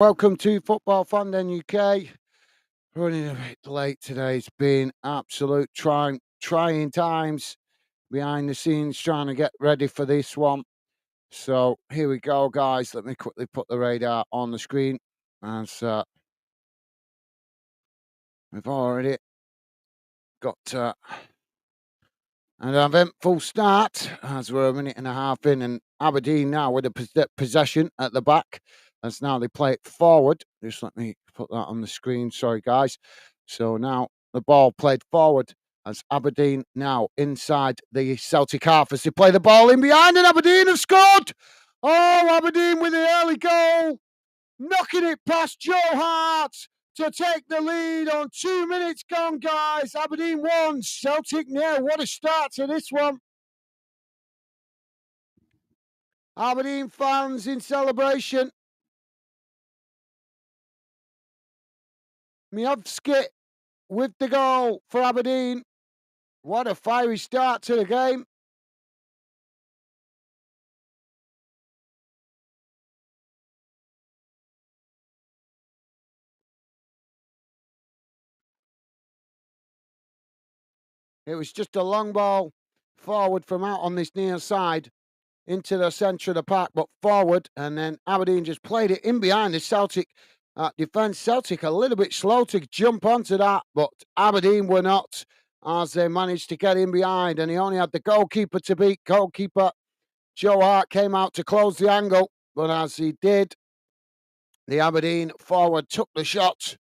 Welcome to Football Fandom UK. Running a bit late today. It's been absolute trying times behind the scenes trying to get ready for this one. So here we go, guys. Let me quickly put the radar on the screen. As we've already got an eventful start as we're a minute and a half in, and Aberdeen now with a possession at the back. As now they play it forward. Just let me put that on the screen. Sorry, guys. So now the ball played forward as Aberdeen now inside the Celtic half as they play the ball in behind, and Aberdeen have scored. Oh, Aberdeen with the early goal, knocking it past Joe Hart to take the lead on 2 minutes gone, guys. Aberdeen 1, Celtic 0. What a start to this one. Aberdeen fans in celebration. Miovski with the goal for Aberdeen. What a fiery start to the game. It was just a long ball forward from out on this near side into the centre of the park, but forward, and then Aberdeen just played it in behind the Celtic defence. Celtic a little bit slow to jump onto that, but Aberdeen were not, as they managed to get in behind, and he only had the goalkeeper to beat. Goalkeeper Joe Hart came out to close the angle, but as he did, the Aberdeen forward took the shot,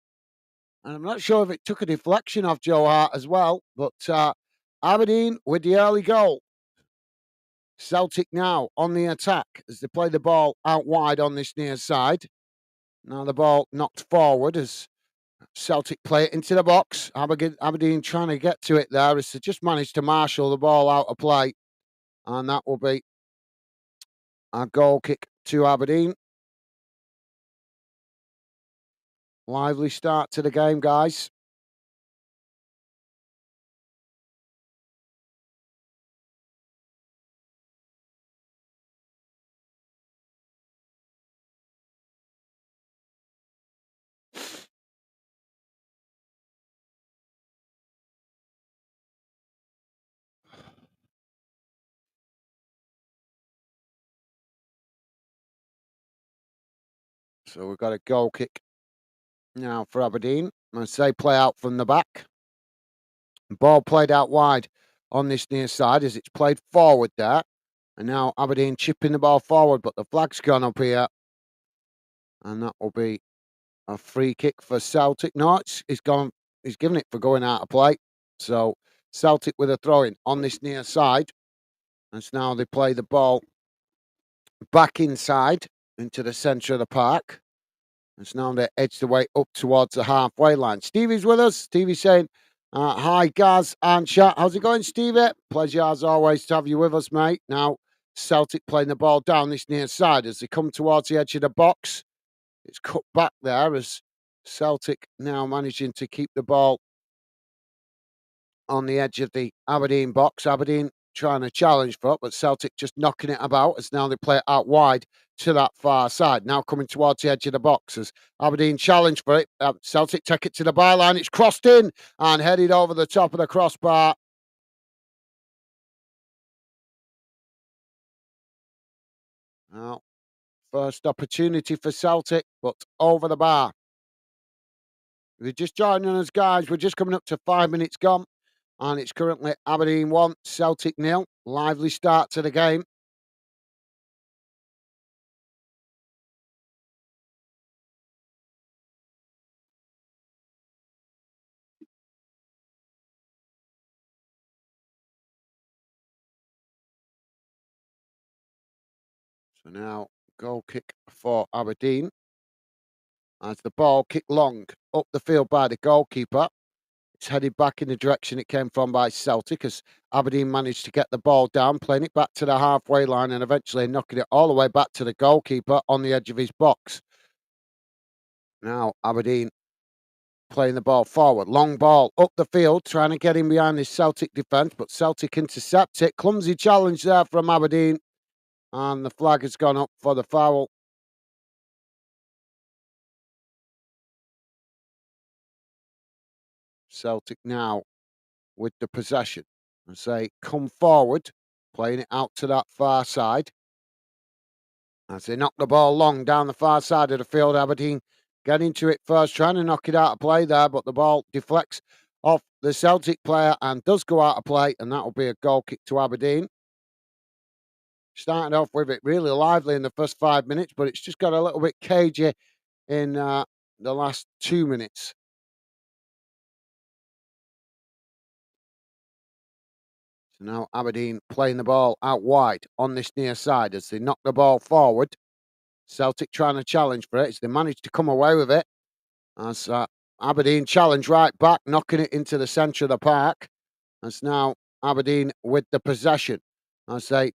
and I'm not sure if it took a deflection off Joe Hart as well, but Aberdeen with the early goal. Celtic now on the attack as they play the ball out wide on this near side. Now the ball knocked forward as Celtic play it into the box. Aberdeen trying to get to it there as they just managed to marshal the ball out of play. And that will be a goal kick to Aberdeen. Lively start to the game, guys. So we've got a goal kick now for Aberdeen as they play out from the back. Ball played out wide on this near side as it's played forward there. And now Aberdeen chipping the ball forward, but the flag's gone up here. And that will be a free kick for Celtic. No, it's gone. He's given it for going out of play. So Celtic with a throw in on this near side. And so now they play the ball back inside into the centre of the park. And so now they edge the way up towards the halfway line. Stevie's with us. Stevie's saying, hi, Gaz and chat. How's it going, Stevie? Pleasure as always to have you with us, mate. Now, Celtic playing the ball down this near side as they come towards the edge of the box. It's cut back there as Celtic now managing to keep the ball on the edge of the Aberdeen box. Aberdeen trying to challenge for it, but Celtic just knocking it about as now they play it out wide to that far side. Now coming towards the edge of the box as Aberdeen challenge for it. Celtic take it to the byline. It's crossed in and headed over the top of the crossbar. Now, first opportunity for Celtic, but over the bar. If you're just joining us, guys, we're just coming up to 5 minutes gone. And it's currently Aberdeen 1, Celtic 0. Lively start to the game. So now goal kick for Aberdeen. As the ball kicked long up the field by the goalkeeper. It's headed back in the direction it came from by Celtic as Aberdeen managed to get the ball down, playing it back to the halfway line and eventually knocking it all the way back to the goalkeeper on the edge of his box. Now Aberdeen playing the ball forward. Long ball up the field, trying to get in behind this Celtic defence, but Celtic intercept it. Clumsy challenge there from Aberdeen. And the flag has gone up for the foul. Celtic now with the possession. I say, come forward, playing it out to that far side. As they knock the ball long down the far side of the field, Aberdeen getting to it first, trying to knock it out of play there, but the ball deflects off the Celtic player and does go out of play, and that will be a goal kick to Aberdeen. Starting off with it really lively in the first 5 minutes, but it's just got a little bit cagey in the last 2 minutes. So now Aberdeen playing the ball out wide on this near side as they knock the ball forward. Celtic trying to challenge for it as they manage to come away with it. As Aberdeen challenge right back, knocking it into the centre of the park. As now Aberdeen with the possession. As they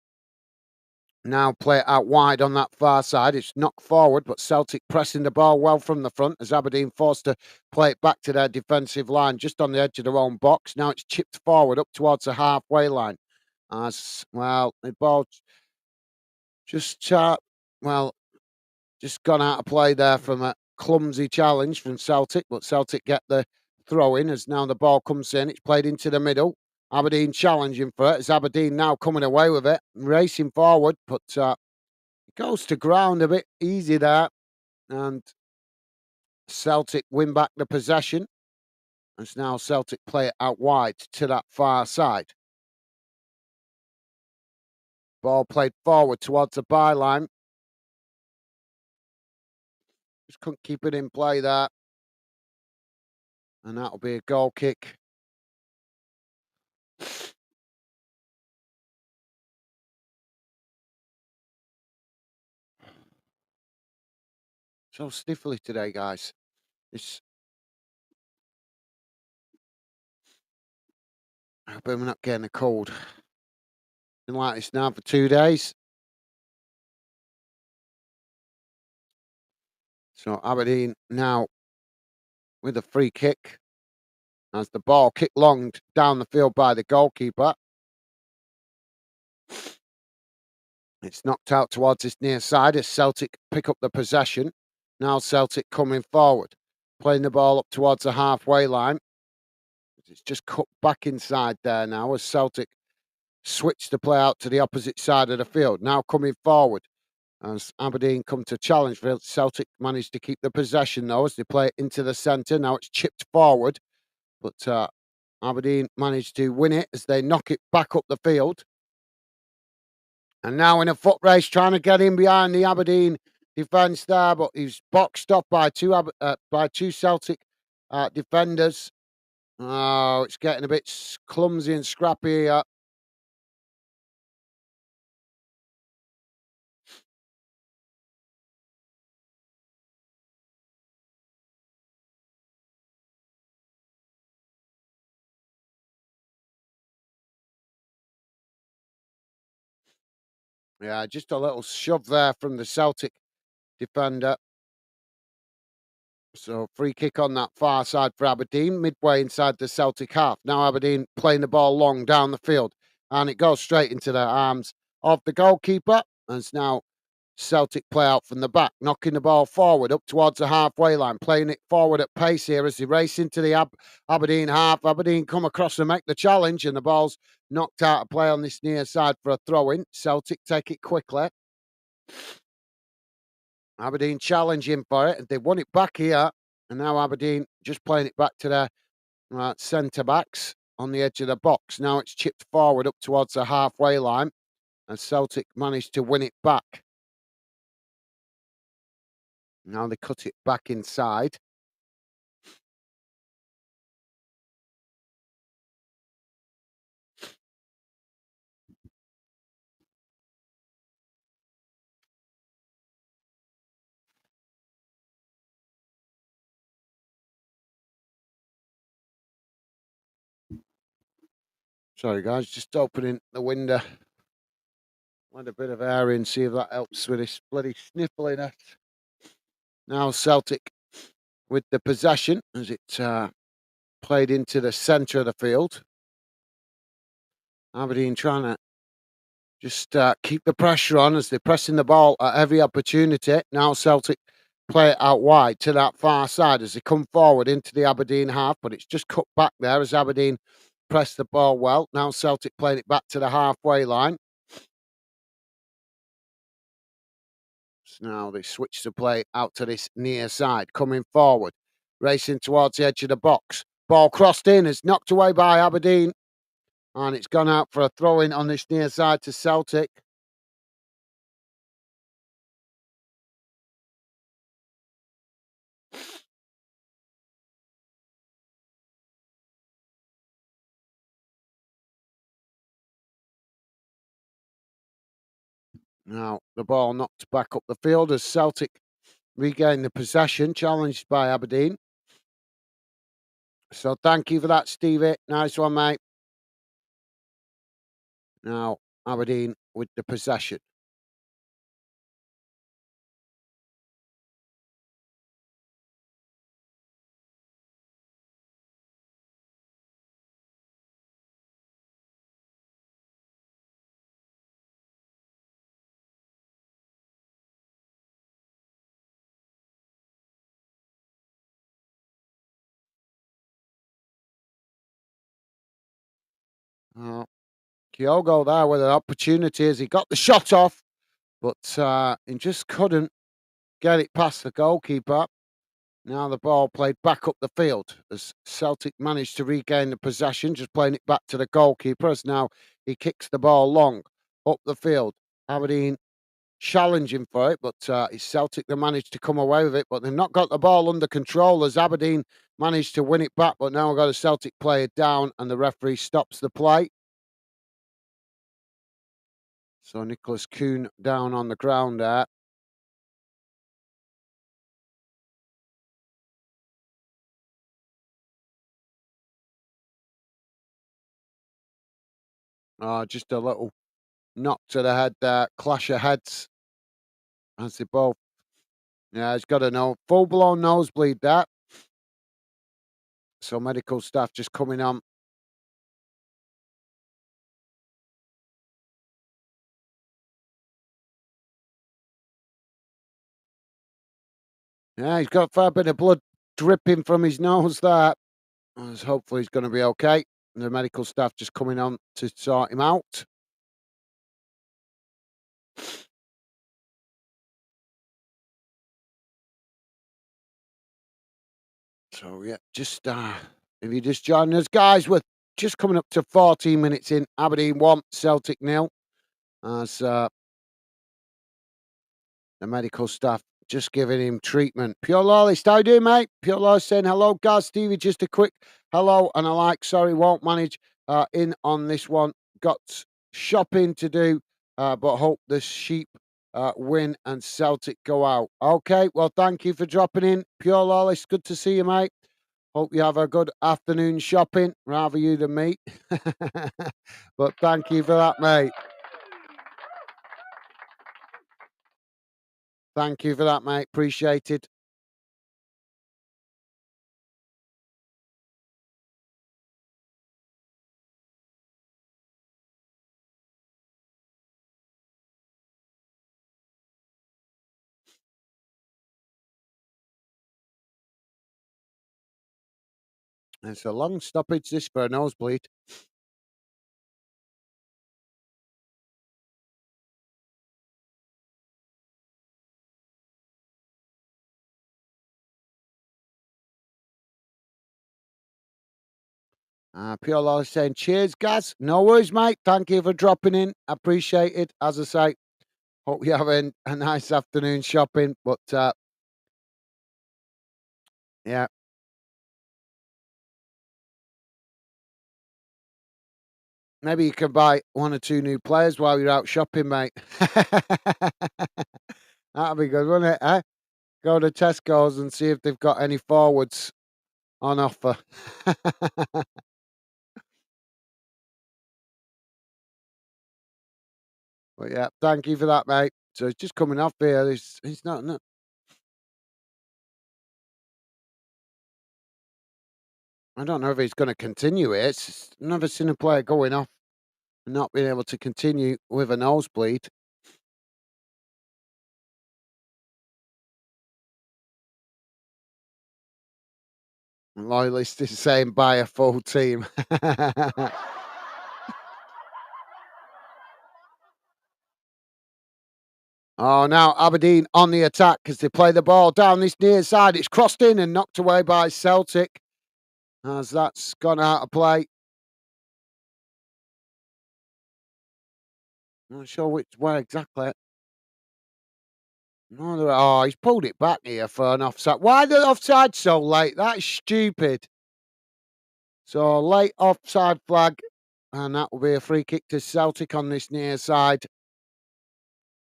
now play it out wide on that far side. It's knocked forward, but Celtic pressing the ball well from the front as Aberdeen forced to play it back to their defensive line just on the edge of their own box. Now it's chipped forward up towards the halfway line. As well, the ball just well just gone out of play there from a clumsy challenge from Celtic, but Celtic get the throw in as now the ball comes in. It's played into the middle. Aberdeen challenging for it. As Aberdeen now coming away with it, racing forward, but it goes to ground a bit easy there, and Celtic win back the possession. As now Celtic play it out wide to that far side. Ball played forward towards the byline. Just couldn't keep it in play there. And that'll be a goal kick. So sniffly today, guys. It's I hope I'm not getting a cold. Been like this now for 2 days. So Aberdeen now with a free kick as the ball kicked long down the field by the goalkeeper. It's knocked out towards this near side as Celtic pick up the possession. Now Celtic coming forward, playing the ball up towards the halfway line. It's just cut back inside there now as Celtic switch the play out to the opposite side of the field. Now coming forward as Aberdeen come to challenge. Celtic managed to keep the possession though as they play it into the centre. Now it's chipped forward, but Aberdeen managed to win it as they knock it back up the field. And now in a foot race, trying to get in behind the Aberdeen defence there, but he's boxed off by two Celtic defenders. Oh, it's getting a bit clumsy and scrappy here. Yeah, just a little shove there from the Celtic defender. So free kick on that far side for Aberdeen, midway inside the Celtic half. Now Aberdeen playing the ball long down the field, and it goes straight into the arms of the goalkeeper. And it's now Celtic play out from the back, knocking the ball forward up towards the halfway line, playing it forward at pace here as they race into the Aberdeen half. Aberdeen come across and make the challenge, and the ball's knocked out of play on this near side for a throw in. Celtic take it quickly. Aberdeen challenging for it, and they won it back here. And now Aberdeen just playing it back to their centre backs on the edge of the box. Now it's chipped forward up towards the halfway line, and Celtic managed to win it back. Now they cut it back inside. Sorry, guys, just opening the window. Let a bit of air in, see if that helps with this bloody sniffliness. Now Celtic with the possession as it played into the centre of the field. Aberdeen trying to just keep the pressure on as they're pressing the ball at every opportunity. Now Celtic play it out wide to that far side as they come forward into the Aberdeen half, but it's just cut back there as Aberdeen press the ball well. Now Celtic playing it back to the halfway line. So now they switch the play out to this near side, coming forward, racing towards the edge of the box. Ball crossed in, is knocked away by Aberdeen, and it's gone out for a throw in on this near side to Celtic. Now the ball knocked back up the field as Celtic regain the possession, challenged by Aberdeen. So thank you for that, Stevie. Nice one, mate. Now Aberdeen with the possession. Uh, Kyogo there with an opportunity as he got the shot off, but he just couldn't get it past the goalkeeper. Now the ball played back up the field as Celtic managed to regain the possession, just playing it back to the goalkeeper as now he kicks the ball long up the field. Aberdeen challenging for it, but it's Celtic that managed to come away with it, but they've not got the ball under control as Aberdeen managed to win it back, but now we've got a Celtic player down and the referee stops the play. So Nicholas Kuhn down on the ground there. Just a little knock to the head there, clash of heads as they both. Yeah, he's got a no full blown nosebleed there. So medical staff just coming on. Yeah, he's got a fair bit of blood dripping from his nose there. Hopefully he's going to be okay. The medical staff just coming on to sort him out. So yeah, just if you just join us, guys, we're just coming up to 14 minutes in. Aberdeen 1, Celtic nil. As the medical staff just giving him treatment. Pure Lawless, how you doing, mate? Pure Lawless saying hello, guys. Stevie, just a quick hello and a like. Sorry, won't manage in on this one. Got shopping to do, but hope the sheep win and Celtic go out. Okay, well, thank you for dropping in. Pure Lawless, good to see you, mate. Hope you have a good afternoon shopping, rather you than me. But thank you for that, mate. Thank you for that, mate. Appreciate it. It's a long stoppage, this, for a nosebleed. Pure Law is saying, cheers, Gaz. No worries, mate. Thank you for dropping in. Appreciate it. As I say, hope you're having a nice afternoon shopping. But yeah, maybe you can buy one or two new players while you're out shopping, mate. That'll be good, wouldn't it? Eh? Go to Tesco's and see if they've got any forwards on offer. But yeah, thank you for that, mate. So it's just coming off here. He's not, no, I don't know if he's going to continue it. Never seen a player going off and not being able to continue with a nosebleed. Loyalist is saying buy a full team. Oh, now Aberdeen on the attack as they play the ball down this near side. It's crossed in and knocked away by Celtic as that's gone out of play. Not sure which way exactly. No, oh, he's pulled it back here for an offside. Why the offside so late? That's stupid. So late offside flag, and that will be a free kick to Celtic on this near side.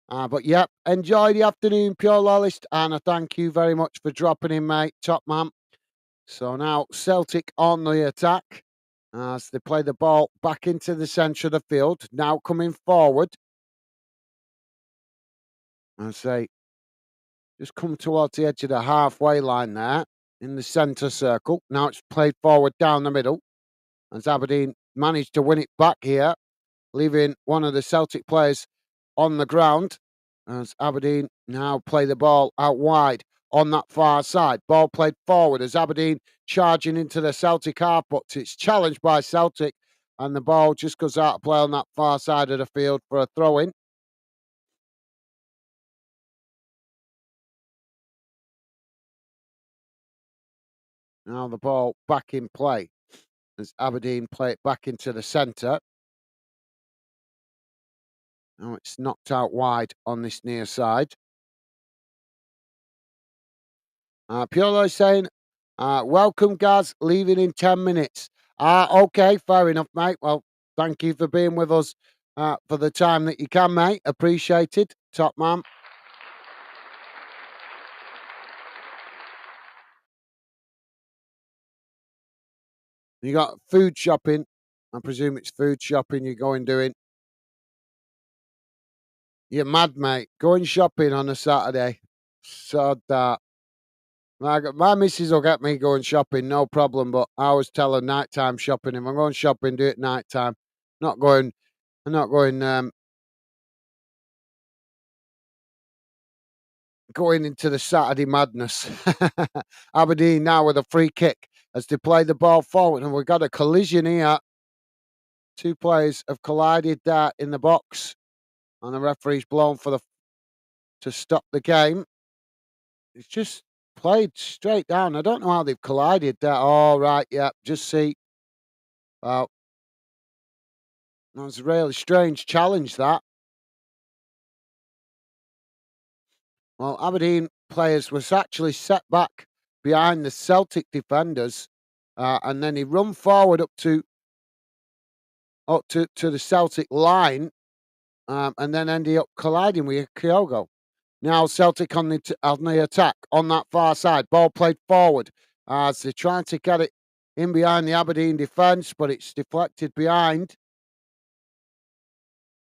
But yep, enjoy the afternoon, Pure Loyalist, and I thank you very much for dropping in, mate. Top man. So now Celtic on the attack as they play the ball back into the centre of the field. Now coming forward. I say, just come towards the edge of the halfway line there in the centre circle. Now it's played forward down the middle as Aberdeen managed to win it back here, leaving one of the Celtic players on the ground as Aberdeen now play the ball out wide on that far side. Ball played forward as Aberdeen charging into the Celtic half, but it's challenged by Celtic and the ball just goes out of play on that far side of the field for a throw in. Now the ball back in play as Aberdeen play it back into the centre. Now it's knocked out wide on this near side. Piolo saying, welcome, Gaz, leaving in 10 minutes. Okay, fair enough, mate. Well, thank you for being with us for the time that you can, mate. Appreciated. Top man. You got food shopping. I presume it's food shopping you're going doing. You're mad, mate. Going shopping on a Saturday. So that. My missus will get me going shopping, no problem. But I always tell her nighttime shopping. If I'm going shopping, do it nighttime. Not going. I'm not going. Going into the Saturday madness. Aberdeen now with a free kick as they play the ball forward, and we've got a collision here. Two players have collided there in the box, and the referee's blown for the to stop the game. It's just played straight down. I don't know how they've collided there. All right, yeah, just see. Well, that was a really strange challenge. That. Well, Aberdeen players was actually set back behind the Celtic defenders, and then he run forward up to the Celtic line, and then ended up colliding with Kyogo. Now Celtic on the attack on that far side. Ball played forward as they're trying to get it in behind the Aberdeen defence, but it's deflected behind,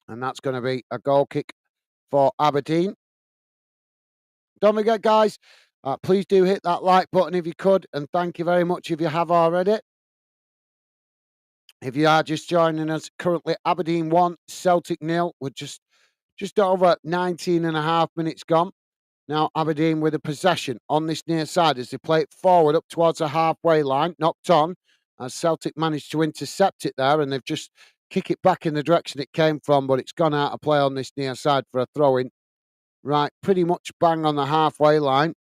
and that's going to be a goal kick for Aberdeen. Don't forget, guys, please do hit that like button if you could, and thank you very much if you have already. If you are just joining us, currently Aberdeen 1, Celtic nil. We're just over 19 and a half minutes gone. Now Aberdeen with a possession on this near side as they play it forward up towards the halfway line, knocked on, as Celtic managed to intercept it there, and they've just kick it back in the direction it came from, but it's gone out of play on this near side for a throw-in. Right, pretty much bang on the halfway line.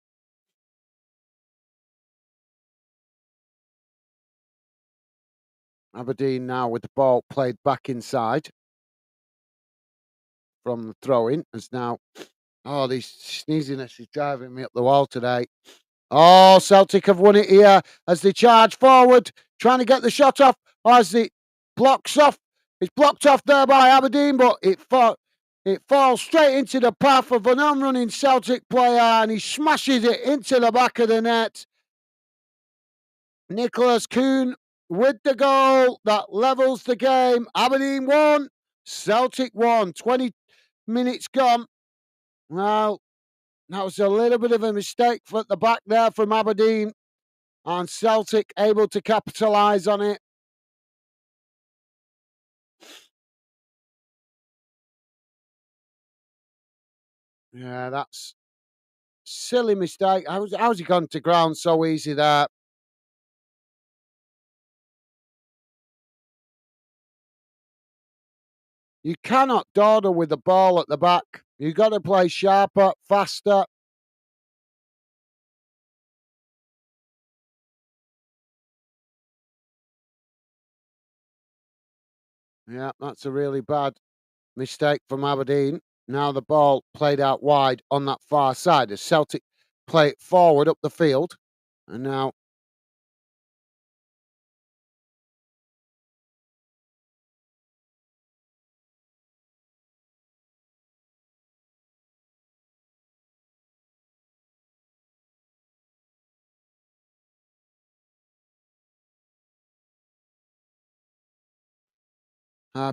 Aberdeen now with the ball played back inside from the throw-in as now. Oh, this sneeziness is driving me up the wall today. Oh, Celtic have won it here as they charge forward, trying to get the shot off. As it blocks off, it's blocked off there by Aberdeen, but it falls straight into the path of an on-running Celtic player, and he smashes it into the back of the net. Nicholas Kuhn with the goal that levels the game. Aberdeen won, Celtic won. 20 minutes gone. Well, that was a little bit of a mistake at the back there from Aberdeen, and Celtic able to capitalise on it. Yeah, that's silly mistake. How's he gone to ground so easy there? You cannot dawdle with the ball at the back. You got to play sharper, faster. Yeah, that's a really bad mistake from Aberdeen. Now the ball played out wide on that far side as Celtic play it forward up the field. And now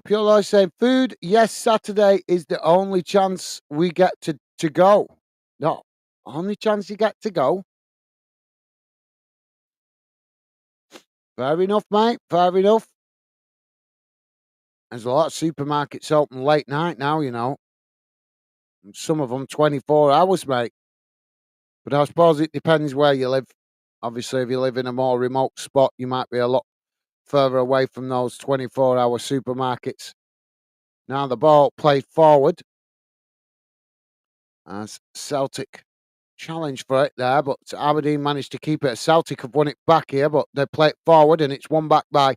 Pure Life saying, food, yes, Saturday is the only chance we get to go. No, only chance you get to go. Fair enough, mate. Fair enough. There's a lot of supermarkets open late night now, you know. Some of them 24 hours, mate. But I suppose it depends where you live. Obviously, if you live in a more remote spot, you might be a lot further away from those 24-hour supermarkets. Now the ball played forward as Celtic challenge for it there, but Aberdeen managed to keep it. Celtic have won it back here, but they play it forward and it's won back by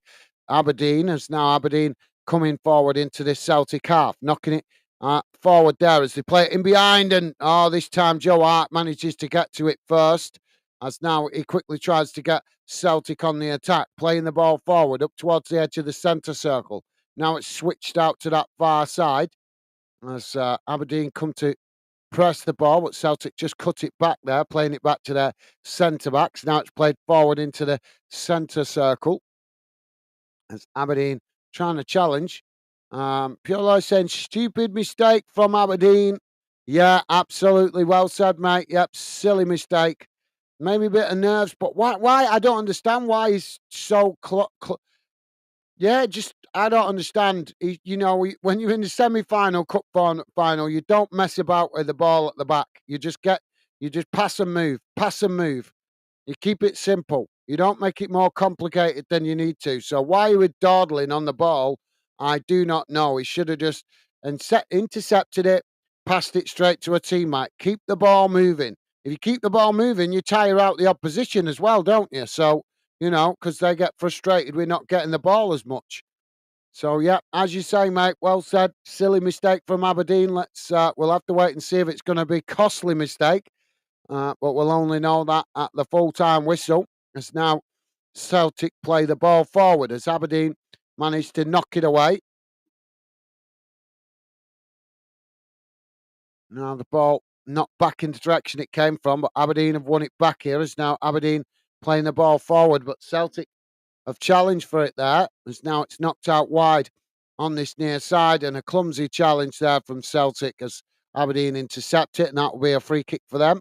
Aberdeen. As now Aberdeen coming forward into this Celtic half, knocking it forward there as they play it in behind. And this time Joe Hart manages to get to it first. As now he quickly tries to get Celtic on the attack, playing the ball forward up towards the edge of the centre circle. Now it's switched out to that far side as Aberdeen come to press the ball, but Celtic just cut it back there, playing it back to their centre backs. Now it's played forward into the centre circle as Aberdeen trying to challenge. Pure Life saying, stupid mistake from Aberdeen. Yeah, absolutely. Well said, mate. Yep, silly mistake. Maybe a bit of nerves, but why? Why? I don't understand why he's so yeah, just I don't understand. When you're in the semi-final, cup final, you don't mess about with the ball at the back. You just pass and move. You keep it simple. You don't make it more complicated than you need to. So why he was dawdling on the ball, I do not know. He should have just intercepted it, passed it straight to a teammate. Keep the ball moving. If you keep the ball moving, you tire out the opposition as well, don't you? So, because they get frustrated with not getting the ball as much. So yeah, as you say, mate, well said. Silly mistake from Aberdeen. We'll have to wait and see if it's going to be costly mistake. But we'll only know that at the full-time whistle. As now Celtic play the ball forward as Aberdeen managed to knock it away. Now the ball knocked back in the direction it came from, but Aberdeen have won it back here. As now Aberdeen playing the ball forward, but Celtic have challenged for it there. As now it's knocked out wide on this near side, and a clumsy challenge there from Celtic as Aberdeen intercept it, and that will be a free kick for them.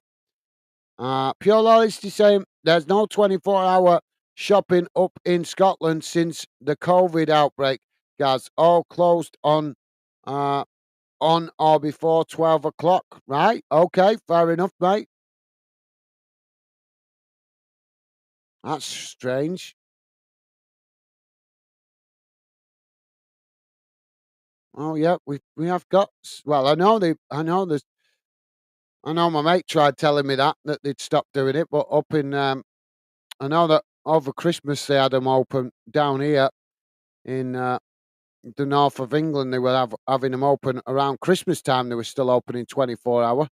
Pure Loyalty saying there's no 24-hour shopping up in Scotland since the COVID outbreak. Guys, all closed uh, on or before 12 o'clock. Right? Okay, fair enough, mate. That's strange. Oh yeah, we have got. Well, I know my mate tried telling me that they'd stopped doing it, but up in I know that over Christmas they had them open down here in the north of England. They were having them open around Christmas time. They were still open in 24-hour.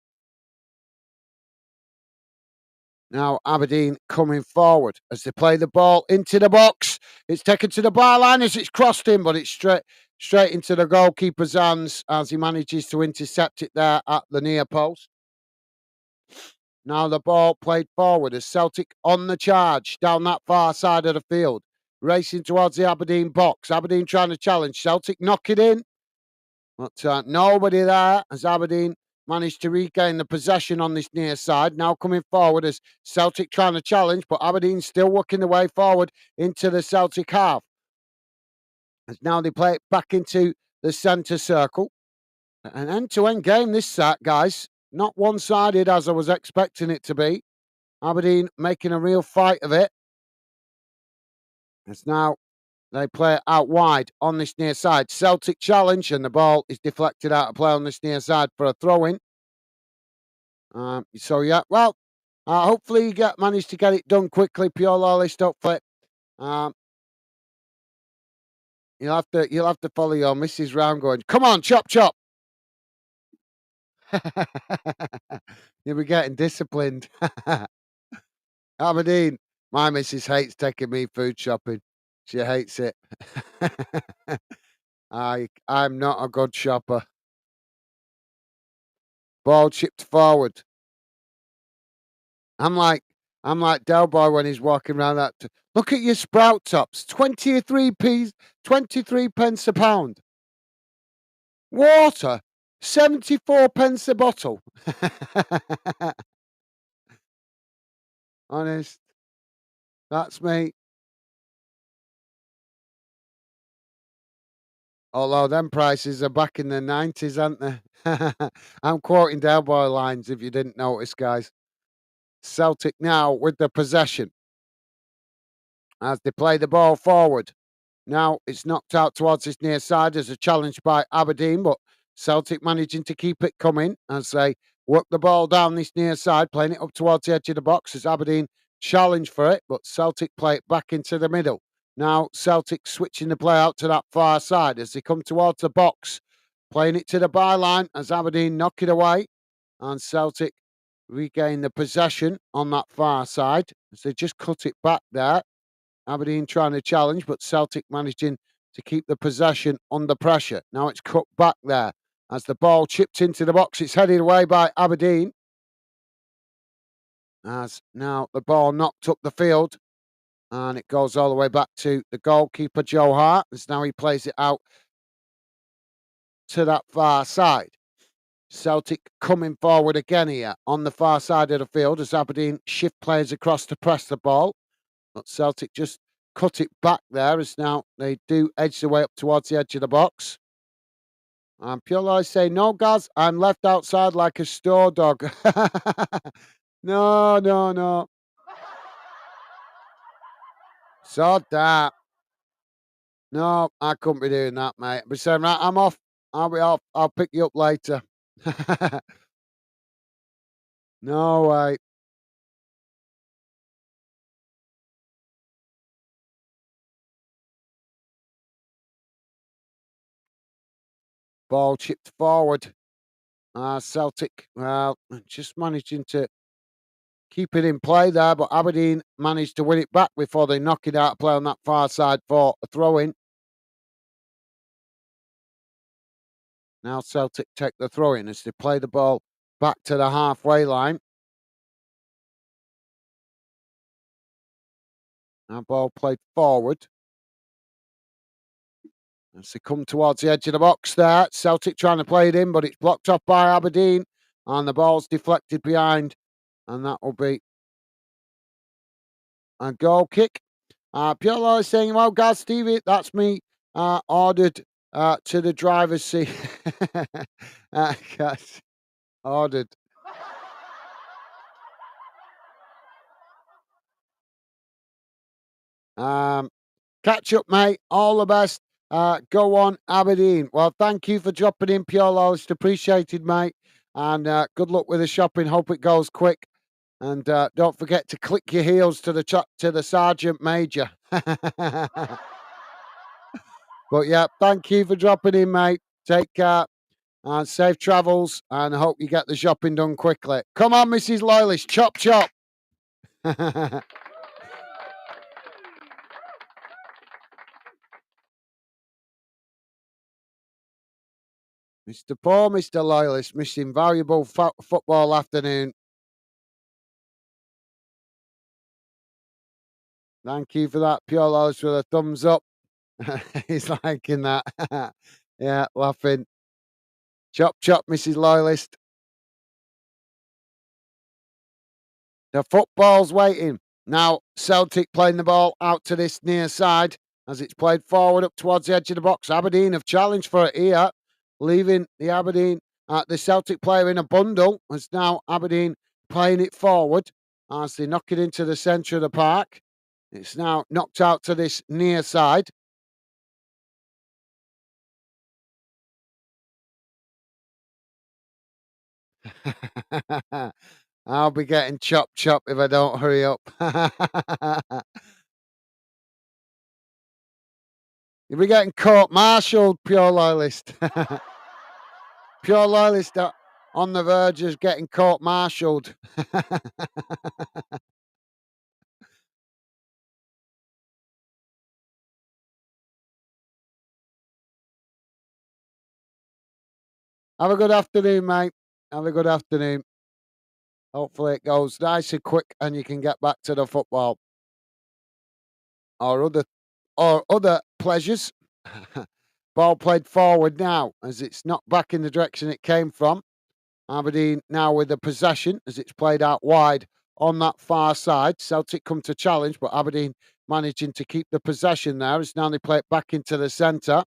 Now Aberdeen coming forward as they play the ball into the box. It's taken to the byline as it's crossed in, but it's straight into the goalkeeper's hands as he manages to intercept it there at the near post. Now the ball played forward as Celtic on the charge down that far side of the field, racing towards the Aberdeen box. Aberdeen trying to challenge Celtic, knock it in, but nobody there as Aberdeen managed to regain the possession on this near side. Now coming forward as Celtic trying to challenge, but Aberdeen still working the way forward into the Celtic half. As now they play it back into the centre circle. An end-to-end game this set, guys. Not one-sided as I was expecting it to be. Aberdeen making a real fight of it. As now They play it out wide on this near side. Celtic challenge, and the ball is deflected out of play on this near side for a throw in. So yeah, well, hopefully you manage to get it done quickly, Pure Loyalist. Hopefully, um, you'll have to follow your missus round, going, "Come on, chop chop." You'll be getting disciplined. Aberdeen, my missus hates taking me food shopping. She hates it. I'm not a good shopper. Ball chipped forward. I'm like I'm like Del Boy when he's walking around that. Look at your sprout tops, 23 pence a pound. Water, 74 pence a bottle. Honest, that's me. Although them prices are back in the 90s, aren't they? I'm quoting Del Boy lines if you didn't notice, guys. Celtic now with the possession as they play the ball forward. Now it's knocked out towards this near side as a challenge by Aberdeen, but Celtic managing to keep it coming as they work the ball down this near side, playing it up towards the edge of the box as Aberdeen challenge for it, but Celtic play it back into the middle. Now Celtic switching the play out to that far side as they come towards the box, playing it to the byline as Aberdeen knock it away, and Celtic regain the possession on that far side as they just cut it back there. Aberdeen trying to challenge, but Celtic managing to keep the possession under pressure. Now it's cut back there as the ball chipped into the box. It's headed away by Aberdeen. As now the ball knocked up the field and it goes all the way back to the goalkeeper, Joe Hart, as now he plays it out to that far side. Celtic coming forward again here on the far side of the field as Aberdeen shift players across to press the ball. But Celtic just cut it back there as now they do edge the way up towards the edge of the box. And Pure say, no, Gaz, I'm left outside like a store dog. No, no, no. Sod that. No, I couldn't be doing that, mate. But saying, right, I'm off. I'll be off. I'll pick you up later. No way. Ball chipped forward. Celtic, well, just managing to keep it in play there, but Aberdeen managed to win it back before they knock it out of play on that far side for a throw in. Now Celtic take the throw in as they play the ball back to the halfway line. Now ball played forward. As they come towards the edge of the box there, Celtic trying to play it in, but it's blocked off by Aberdeen, and the ball's deflected behind, and that will be a goal kick. Pure is saying, well, Gaz, Stevie, that's me ordered to the driver's seat. Gaz, ordered. Catch up, mate. All the best. Go on, Aberdeen. Well, thank you for dropping in, Pure. It's appreciated, mate. And good luck with the shopping. Hope it goes quick. And don't forget to click your heels to the sergeant major. But yeah, thank you for dropping in, mate. Take care and safe travels. And I hope you get the shopping done quickly. Come on, Mrs. Loyalist. Chop, chop. Mr. Poor, Mr. Loyalist, missing valuable football afternoon. Thank you for that, Pure Loyalist, with a thumbs up. He's liking that. Yeah, laughing. Chop, chop, Mrs. Loyalist. The football's waiting. Now, Celtic playing the ball out to this near side as it's played forward up towards the edge of the box. Aberdeen have challenged for it here, leaving the Celtic player in a bundle. As now Aberdeen playing it forward as they knock it into the centre of the park. It's now knocked out to this near side. I'll be getting chop if I don't hurry up. You'll be getting court-martialed, pure loyalist. Pure loyalist on the verge of getting court-martialed. Have a good afternoon, mate. Have a good afternoon. Hopefully it goes nice and quick and you can get back to the football or other pleasures. Ball played forward now as it's not back in the direction it came from. Aberdeen now with the possession as it's played out wide on that far side. Celtic come to challenge, but Aberdeen managing to keep the possession there as now they play it back into the centre.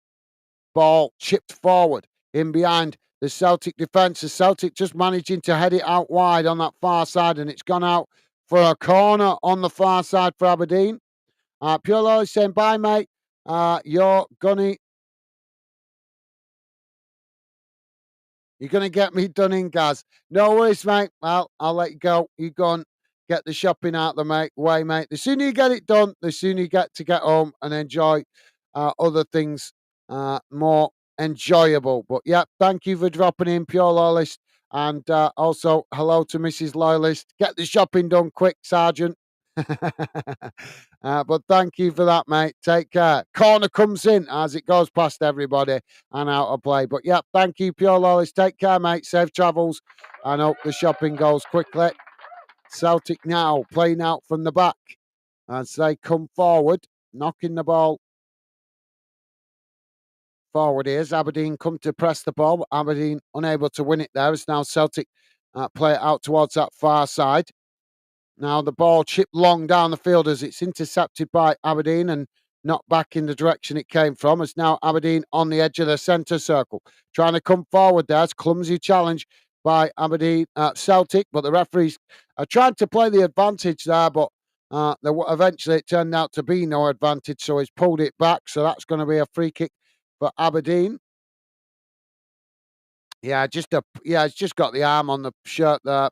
Ball chipped forward in behind the Celtic defence. The Celtic just managing to head it out wide on that far side, and it's gone out for a corner on the far side for Aberdeen. Pure Lolly saying, bye, mate. You're gonna get me done in, Gaz. No worries, mate. Well, I'll let you go. You go and get the shopping out the way, mate. The sooner you get it done, the sooner you get home and enjoy other things more enjoyable. But yeah, thank you for dropping in, Pure Loyalist. And also, hello to Mrs. Loyalist. Get the shopping done quick, Sergeant. But thank you for that, mate. Take care. Corner comes in as it goes past everybody and out of play. But yeah, thank you, Pure Loyalist. Take care, mate. Safe travels. And hope the shopping goes quickly. Celtic now playing out from the back as they come forward, knocking the ball forward here. Aberdeen come to press the ball, but Aberdeen unable to win it there. As now Celtic play it out towards that far side. Now the ball chipped long down the field as it's intercepted by Aberdeen and not back in the direction it came from. It's now Aberdeen on the edge of the centre circle, trying to come forward there. It's clumsy challenge by Aberdeen Celtic, but the referees are trying to play the advantage there, but eventually it turned out to be no advantage, so he's pulled it back. So that's going to be a free kick for Aberdeen. Yeah, it's just got the arm on the shirt there.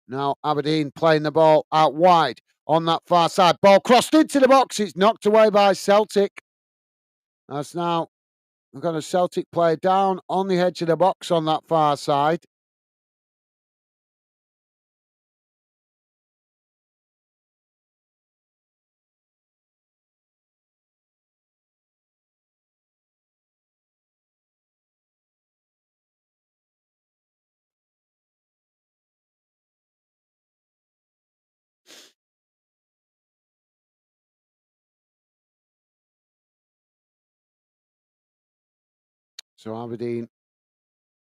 Now Aberdeen playing the ball out wide on that far side. Ball crossed into the box. It's knocked away by Celtic. That's now we've got a Celtic player down on the edge of the box on that far side. So Aberdeen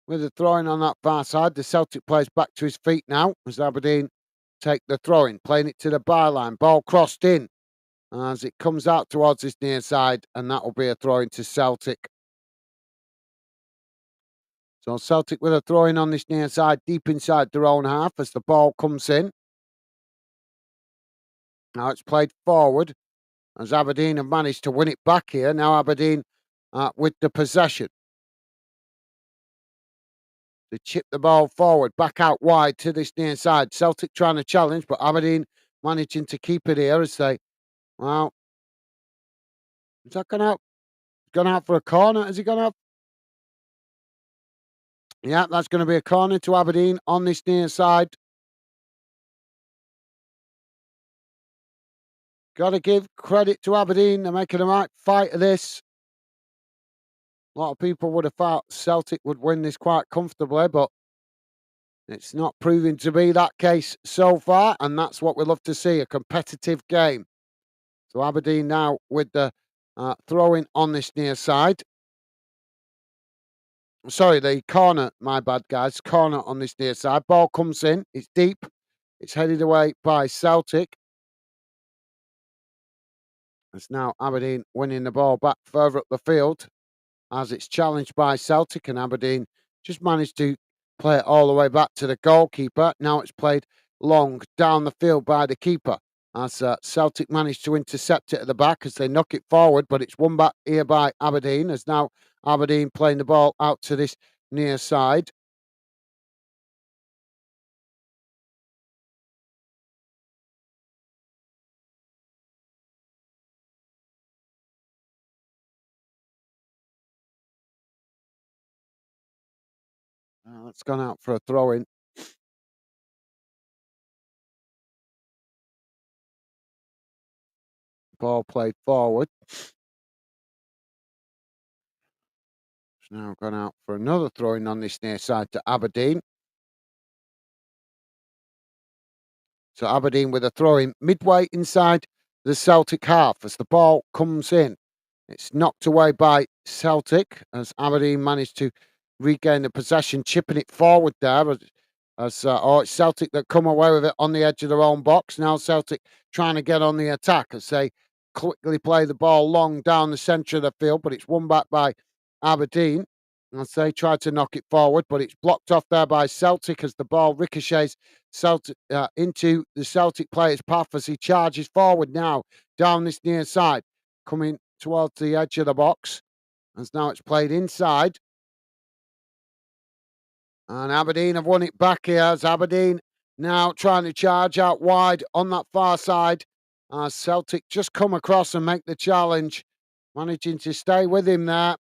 with the throwing on that far side. The Celtic player's back to his feet now as Aberdeen take the throwing, playing it to the byline. Ball crossed in as it comes out towards this near side, and that will be a throw into Celtic. So Celtic with a throw-in on this near side, deep inside their own half as the ball comes in. Now it's played forward as Aberdeen have managed to win it back here. Now Aberdeen with the possession. They chip the ball forward, back out wide to this near side. Celtic trying to challenge, but Aberdeen managing to keep it here as they, well, is that gone out? Gone out for a corner? Has he gone out? Yeah, that's going to be a corner to Aberdeen on this near side. Got to give credit to Aberdeen. They're making a right fight of this. A lot of people would have thought Celtic would win this quite comfortably, but it's not proving to be that case so far, and that's what we love to see, a competitive game. So Aberdeen now with the throwing on this near side. Sorry, the corner, my bad, guys. Corner on this near side. Ball comes in. It's deep. It's headed away by Celtic. It's now Aberdeen winning the ball back further up the field as it's challenged by Celtic, and Aberdeen just managed to play it all the way back to the goalkeeper. Now it's played long down the field by the keeper as Celtic managed to intercept it at the back as they knock it forward, but it's won back here by Aberdeen as now Aberdeen playing the ball out to this near side. It's gone out for a throw in. Ball played forward. It's now gone out for another throw in on this near side to Aberdeen. So Aberdeen with a throw in midway inside the Celtic half as the ball comes in. It's knocked away by Celtic as Aberdeen managed to regain the possession, chipping it forward there. It's Celtic that come away with it on the edge of their own box. Now Celtic trying to get on the attack as they quickly play the ball long down the centre of the field, but it's won back by Aberdeen. As they try to knock it forward, but it's blocked off there by Celtic as the ball ricochets Celtic into the Celtic player's path as he charges forward now down this near side, coming towards the edge of the box. As now it's played inside. And Aberdeen have won it back here as Aberdeen now trying to charge out wide on that far side. Celtic just come across and make the challenge, managing to stay with him there.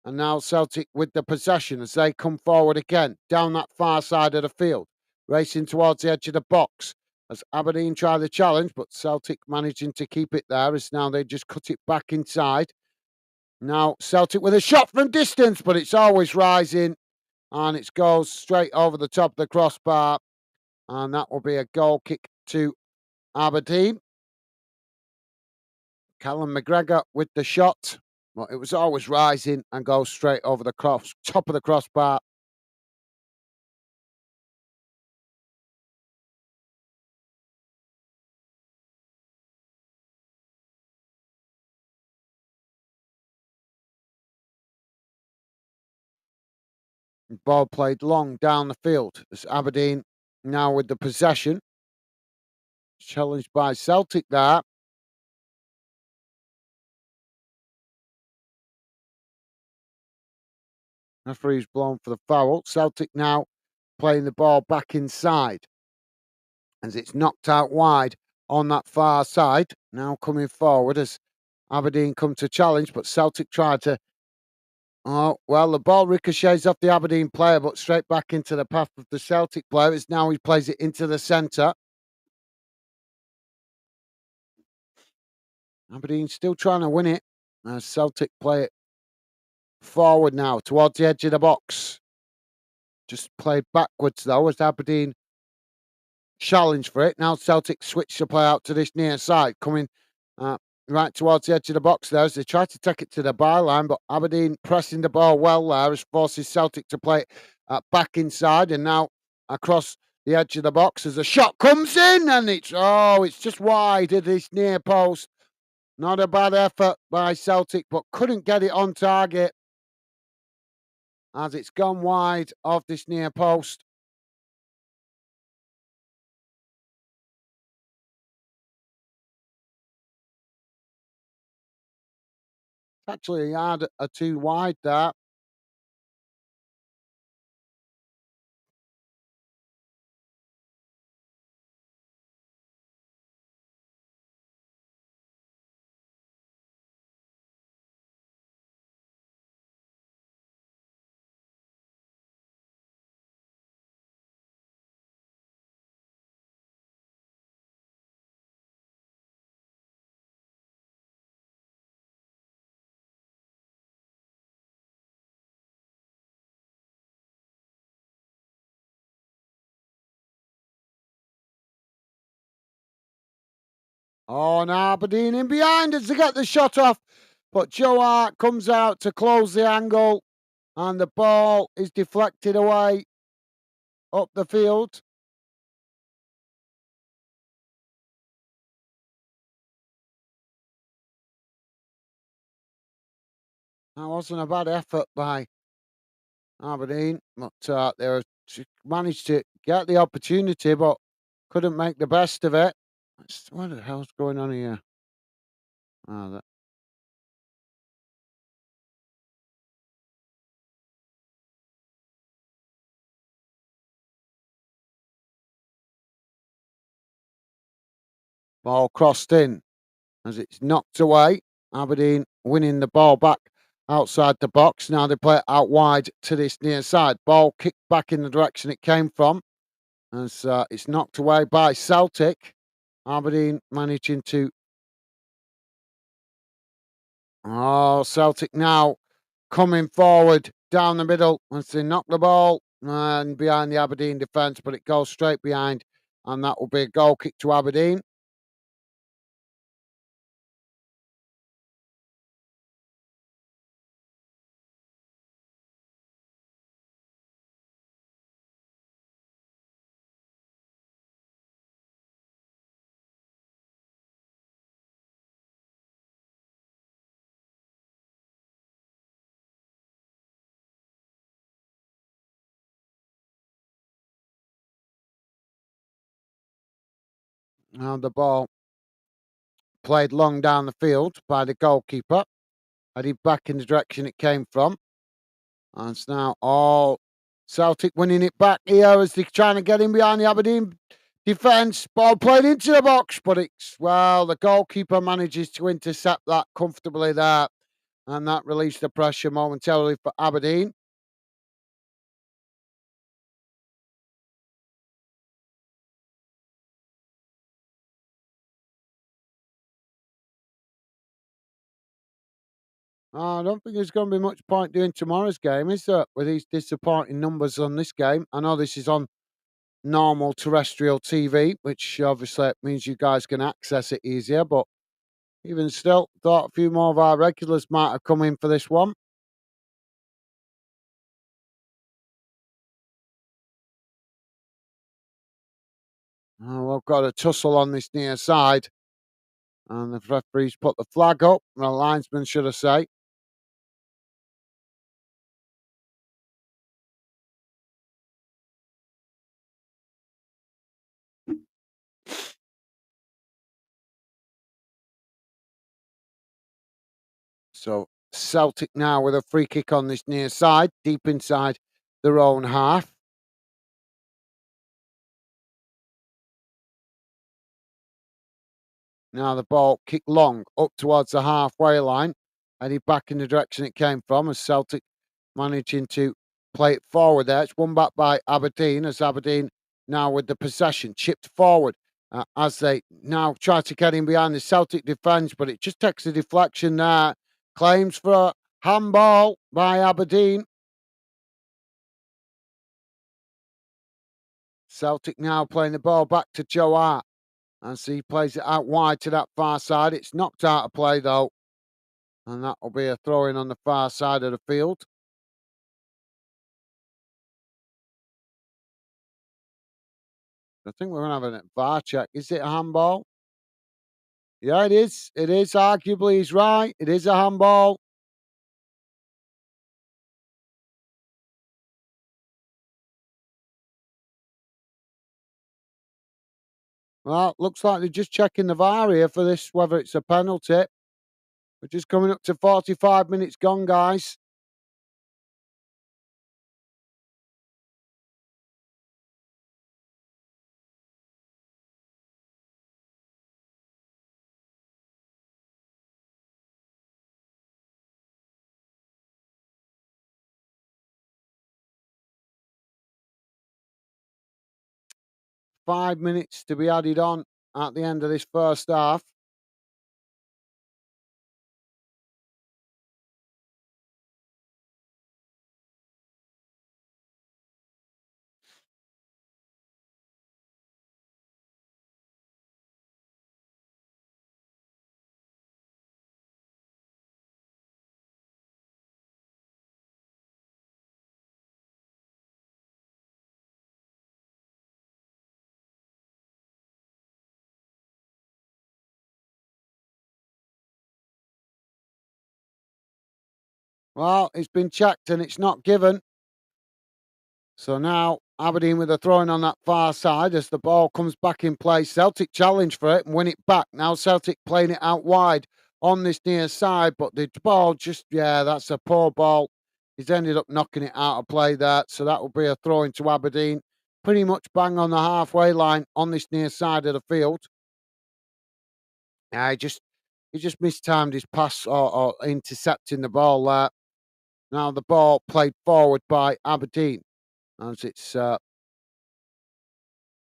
And now Celtic with the possession as they come forward again down that far side of the field, racing towards the edge of the box. As Aberdeen try the challenge, but Celtic managing to keep it there as now they just cut it back inside. Now Celtic with a shot from distance, but it's always rising and it goes straight over the top of the crossbar. And that will be a goal kick to Aberdeen. Callum McGregor with the shot. Well, it was always rising and goes straight over the top of the crossbar. Ball played long down the field as Aberdeen now with the possession. Challenged by Celtic there. Referee's blown for the foul. Celtic now playing the ball back inside as it's knocked out wide on that far side. Now coming forward as Aberdeen come to challenge, but Celtic tried to. Oh, well, the ball ricochets off the Aberdeen player, but straight back into the path of the Celtic player. It's now he plays it into the centre. Aberdeen still trying to win it. Celtic play it forward now towards the edge of the box. Just played backwards though as Aberdeen challenge for it. Now Celtic switch the play out to this near side, coming uh, right towards the edge of the box there as they try to take it to the byline, but Aberdeen pressing the ball well there as forces Celtic to play it back inside and now across the edge of the box as a shot comes in and it's just wide of this near post. Not a bad effort by Celtic, but couldn't get it on target as it's gone wide of this near post. It's actually a yard or two wide there. Oh, and Aberdeen in behind as they get the shot off. But Joe Hart comes out to close the angle, and the ball is deflected away up the field. That wasn't a bad effort by Aberdeen, but managed to get the opportunity, but couldn't make the best of it. What the hell's going on here? Oh, Ball crossed in as it's knocked away. Aberdeen winning the ball back outside the box. Now they play it out wide to this near side. Ball kicked back in the direction it came from as it's knocked away by Celtic. Aberdeen managing to. Oh, Celtic now coming forward down the middle as they knock the ball and behind the Aberdeen defence, but it goes straight behind, and that will be a goal kick to Aberdeen. Now the ball played long down the field by the goalkeeper, headed back in the direction it came from. And it's now all Celtic winning it back here as they're trying to get in behind the Aberdeen defence. Ball played into the box, but the goalkeeper manages to intercept that comfortably there. And that released the pressure momentarily for Aberdeen. I don't think there's going to be much point doing tomorrow's game, is there? With these disappointing numbers on this game. I know this is on normal terrestrial TV, which obviously means you guys can access it easier. But even still, thought a few more of our regulars might have come in for this one. Oh, we've got a tussle on this near side, and the referee's put the flag up. The linesman, should I say. So Celtic now with a free kick on this near side, deep inside their own half. Now the ball kicked long up towards the halfway line, headed back in the direction it came from as Celtic managing to play it forward there. It's won back by Aberdeen as Aberdeen now with the possession, chipped forward as they now try to get in behind the Celtic defence, but it just takes a deflection there. Claims for a handball by Aberdeen. Celtic now playing the ball back to Joe Hart as he plays it out wide to that far side. It's knocked out of play though, and that will be a throw in on the far side of the field. I think we're going to have a VAR check. Is it a handball? Yeah, it is. It is. Arguably, he's right. It is a handball. Well, looks like they're just checking the VAR here for this, whether it's a penalty. We're just coming up to 45 minutes gone, guys. Five minutes to be added on at the end of this first half. Well, it's been checked and it's not given. So now Aberdeen with a throwing on that far side as the ball comes back in play. Celtic challenge for it and win it back. Now Celtic playing it out wide on this near side, but the ball that's a poor ball. He's ended up knocking it out of play there. So that will be a throw into Aberdeen. Pretty much bang on the halfway line on this near side of the field. Yeah, he just mistimed his pass or intercepting the ball there. Now the ball played forward by Aberdeen as it's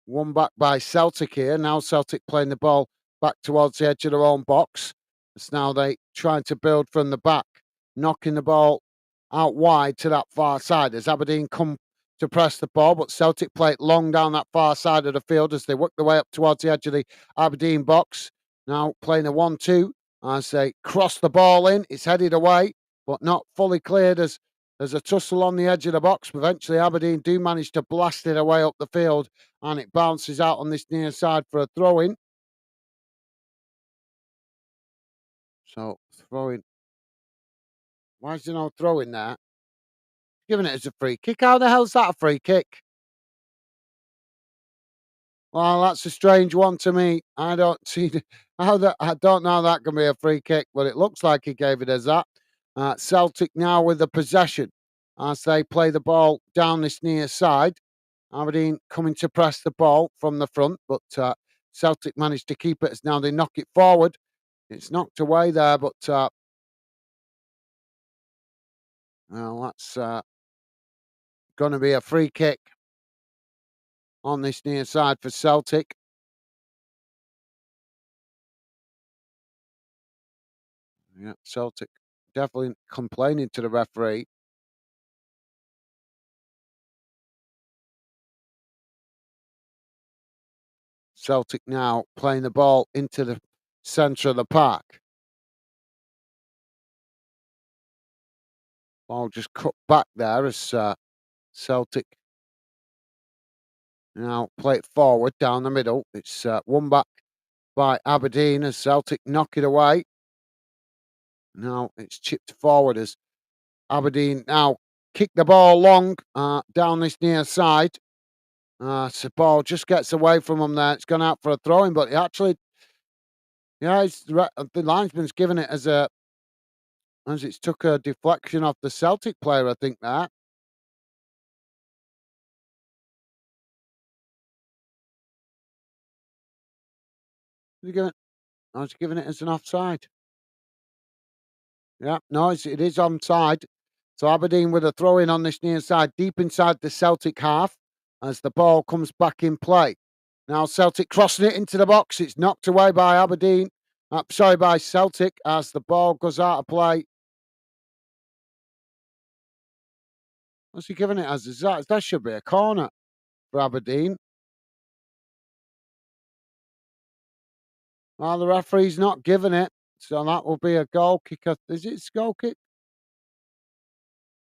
won back by Celtic here. Now Celtic playing the ball back towards the edge of their own box. It's now they trying to build from the back, knocking the ball out wide to that far side as Aberdeen come to press the ball, but Celtic play it long down that far side of the field as they work their way up towards the edge of the Aberdeen box. Now playing a 1-2 as they cross the ball in. It's headed away, but not fully cleared as there's a tussle on the edge of the box. Eventually, Aberdeen do manage to blast it away up the field and it bounces out on this near side for a throw in. So, throwing. Why is there no throw in there? Giving it as a free kick. How the hell's that a free kick? Well, that's a strange one to me. I don't see how that. I don't know how that can be a free kick, but it looks like he gave it as that. Celtic now with the possession as they play the ball down this near side. Aberdeen coming to press the ball from the front, but Celtic managed to keep it as now they knock it forward. It's knocked away there, but well, that's going to be a free kick on this near side for Celtic. Yeah, Celtic definitely complaining to the referee. Celtic now playing the ball into the centre of the park. Ball just cut back there as Celtic now play it forward down the middle. It's won back by Aberdeen as Celtic knock it away. Now it's chipped forward as Aberdeen now kick the ball long down this near side. So ball just gets away from him there. It's gone out for a throw-in, but actually, yeah, the linesman's given it as it's took a deflection off the Celtic player, I think that. Is he giving, I was giving it as an offside. Yeah, no, it is onside. So Aberdeen with a throw in on this near side, deep inside the Celtic half, as the ball comes back in play. Now Celtic crossing it into the box. It's knocked away by Aberdeen. Sorry, by Celtic as the ball goes out of play. What's he giving it as? That should be a corner for Aberdeen. Well, the referee's not giving it, so that will be a goal kick. Is it a goal kick?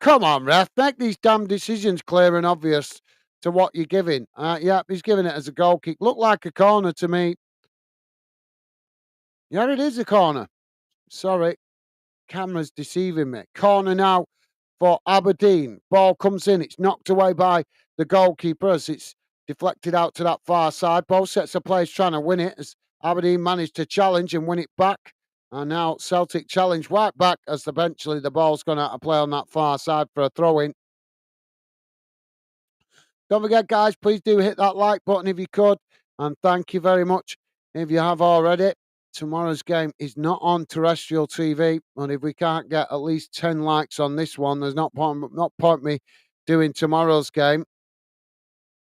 Come on, ref, make these damn decisions clear and obvious to what you're giving. Yeah, he's giving it as a goal kick. Looked like a corner to me. Yeah, it is a corner. Sorry, camera's deceiving me. Corner now for Aberdeen. Ball comes in. It's knocked away by the goalkeeper as it's deflected out to that far side. Both sets of players trying to win it as Aberdeen managed to challenge and win it back. And now Celtic challenge right back as eventually the ball's gone out of play on that far side for a throw in. Don't forget, guys, please do hit that like button if you could. And thank you very much if you have already. Tomorrow's game is not on terrestrial TV. And if we can't get at least 10 likes on this one, there's not point me doing tomorrow's game.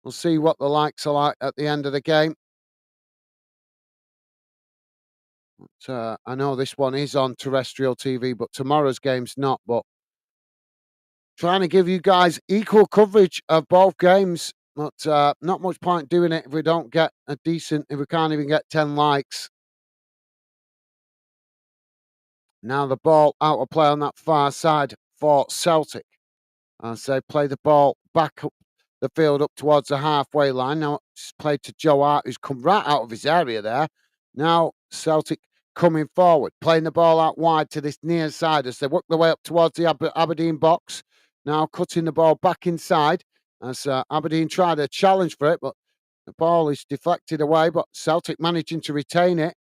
We'll see what the likes are like at the end of the game. But, I know this one is on terrestrial TV, but tomorrow's game's not. But trying to give you guys equal coverage of both games. But not much point doing it if we don't get if we can't even get 10 likes. Now the ball out of play on that far side for Celtic. As they play the ball back up the field up towards the halfway line. Now it's played to Joe Hart, who's come right out of his area there. Now Celtic coming forward, playing the ball out wide to this near side as they work their way up towards the Aberdeen box. Now cutting the ball back inside as Aberdeen try to challenge for it, but the ball is deflected away. But Celtic managing to retain it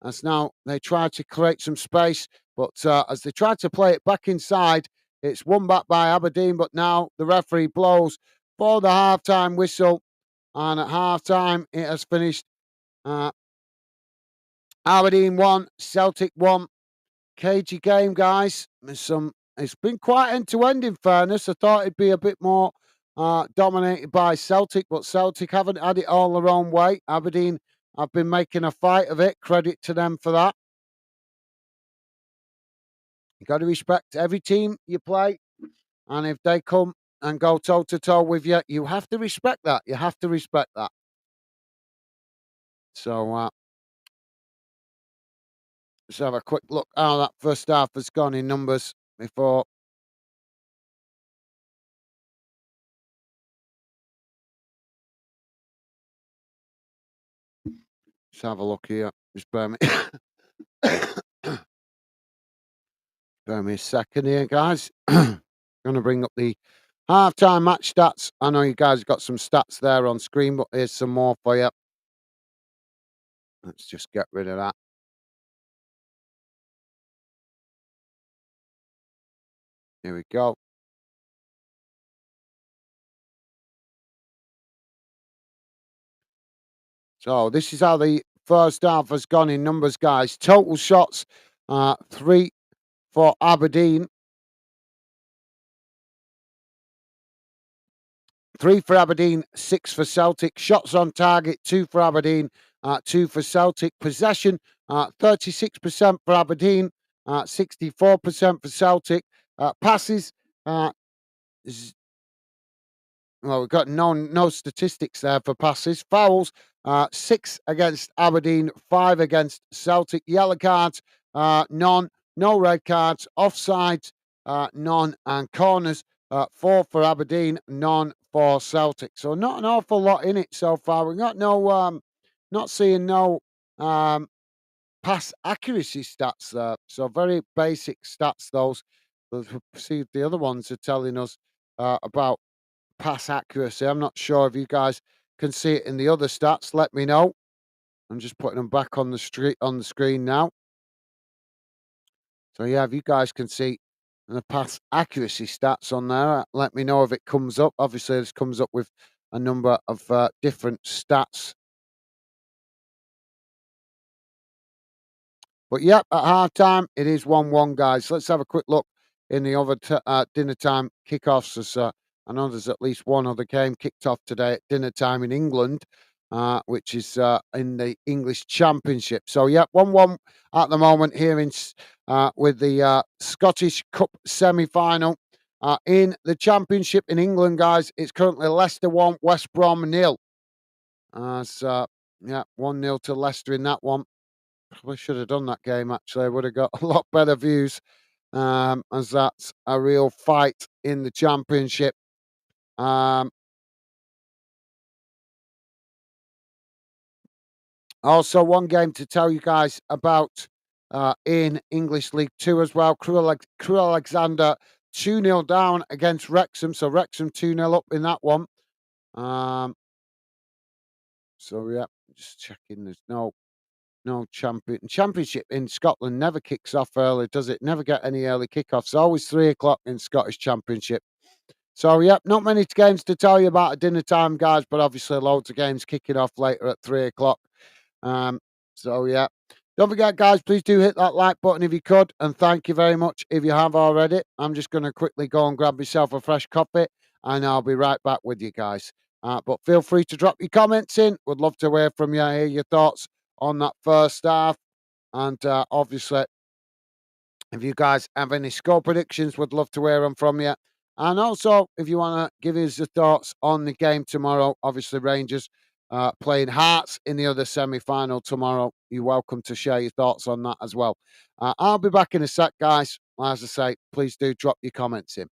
as now they try to create some space. But as they try to play it back inside, it's won back by Aberdeen. But now the referee blows for the half-time whistle. And at half-time, it has finished Aberdeen 1, Celtic 1. Cagey game, guys. It's been quite end to end, in fairness. I thought it'd be a bit more dominated by Celtic, but Celtic haven't had it all their own way. Aberdeen have been making a fight of it. Credit to them for that. You got to respect every team you play, and if they come and go toe to toe with you, you have to respect that. You have to respect that. So let's have a quick look how that first half has gone in numbers before. Let's have a look here. Just bear me, bear me a second here, guys. Going to bring up the half-time match stats. I know you guys got some stats there on screen, but here's some more for you. Let's just get rid of that. Here we go. So this is how the first half has gone in numbers, guys. Total shots, 3 for Aberdeen. 3 for Aberdeen, 6 for Celtic. Shots on target, 2 for Aberdeen, 2 for Celtic. Possession, 36% for Aberdeen, 64% for Celtic. Passes, uh, well, we've got no statistics there for passes. Fouls, 6 against Aberdeen, 5 against Celtic. Yellow cards, none. No red cards. Offsides, none. And corners, 4 for Aberdeen, none for Celtic. So not an awful lot in it so far. We've got not seeing no um, pass accuracy stats there. So very basic stats, those. See, the other ones are telling us about pass accuracy. I'm not sure if you guys can see it in the other stats. Let me know. I'm just putting them back on the screen now. So yeah, if you guys can see the pass accuracy stats on there, let me know if it comes up. Obviously, this comes up with a number of different stats. But yep, at half time, it is 1-1, guys. Let's have a quick look in the other dinner time kickoffs. As, I know there's at least one other game kicked off today at dinner time in England, which is in the English Championship. So, yep, 1-1 at the moment here with the Scottish Cup semi final. In the Championship in England, guys, it's currently Leicester 1, West Brom 0. So, yeah, 1-0 to Leicester in that one. Probably should have done that game actually. I would have got a lot better views, as that's a real fight in the championship. Also, one game to tell you guys about in English League Two as well. Crew Alexander 2-0 down against Wrexham. So Wrexham 2-0 up in that one. Um, so yeah, just checking. There's no championship in Scotland never kicks off early, does it? Never get any early kickoffs. Always 3 o'clock in Scottish Championship. So yep, not many games to tell you about at dinner time, guys, but obviously loads of games kicking off later at 3 o'clock. Um, so yeah. Don't forget, guys, please do hit that like button if you could, and thank you very much if you have already. I'm just going to quickly go and grab myself a fresh coffee, and I'll be right back with you guys. But feel free to drop your comments in. Would love to hear from you, hear your thoughts on that first half. And obviously, if you guys have any score predictions, would love to hear them from you. And also, if you want to give us your thoughts on the game tomorrow, obviously Rangers playing Hearts in the other semi-final tomorrow. You're welcome to share your thoughts on that as well. I'll be back in a sec, guys. As I say, please do drop your comments in.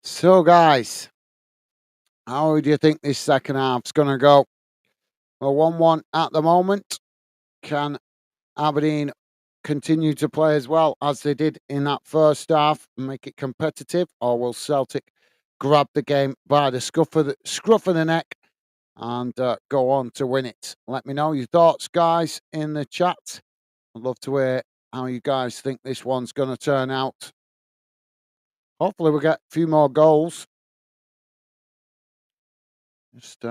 So, guys, how do you think this second half's going to go? Well, 1-1 at the moment. Can Aberdeen continue to play as well as they did in that first half and make it competitive, or will Celtic grab the game by the scruff of the neck and go on to win it? Let me know your thoughts, guys, in the chat. I'd love to hear how you guys think this one's going to turn out. Hopefully, we'll get a few more goals. Just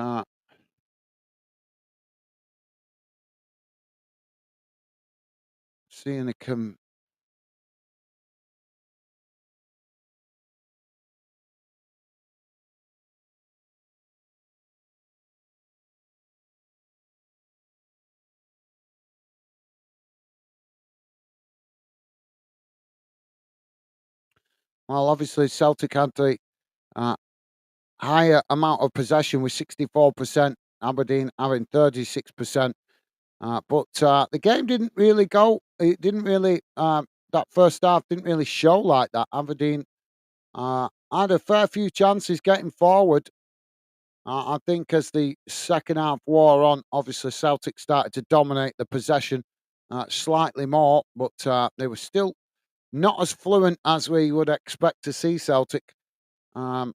seeing the well, obviously, Celtic had the uh, higher amount of possession with 64%, Aberdeen having 36%. But the game didn't really go, it didn't really, that first half didn't really show like that. Aberdeen had a fair few chances getting forward. I think as the second half wore on, obviously Celtic started to dominate the possession slightly more, but they were still not as fluent as we would expect to see Celtic. Um,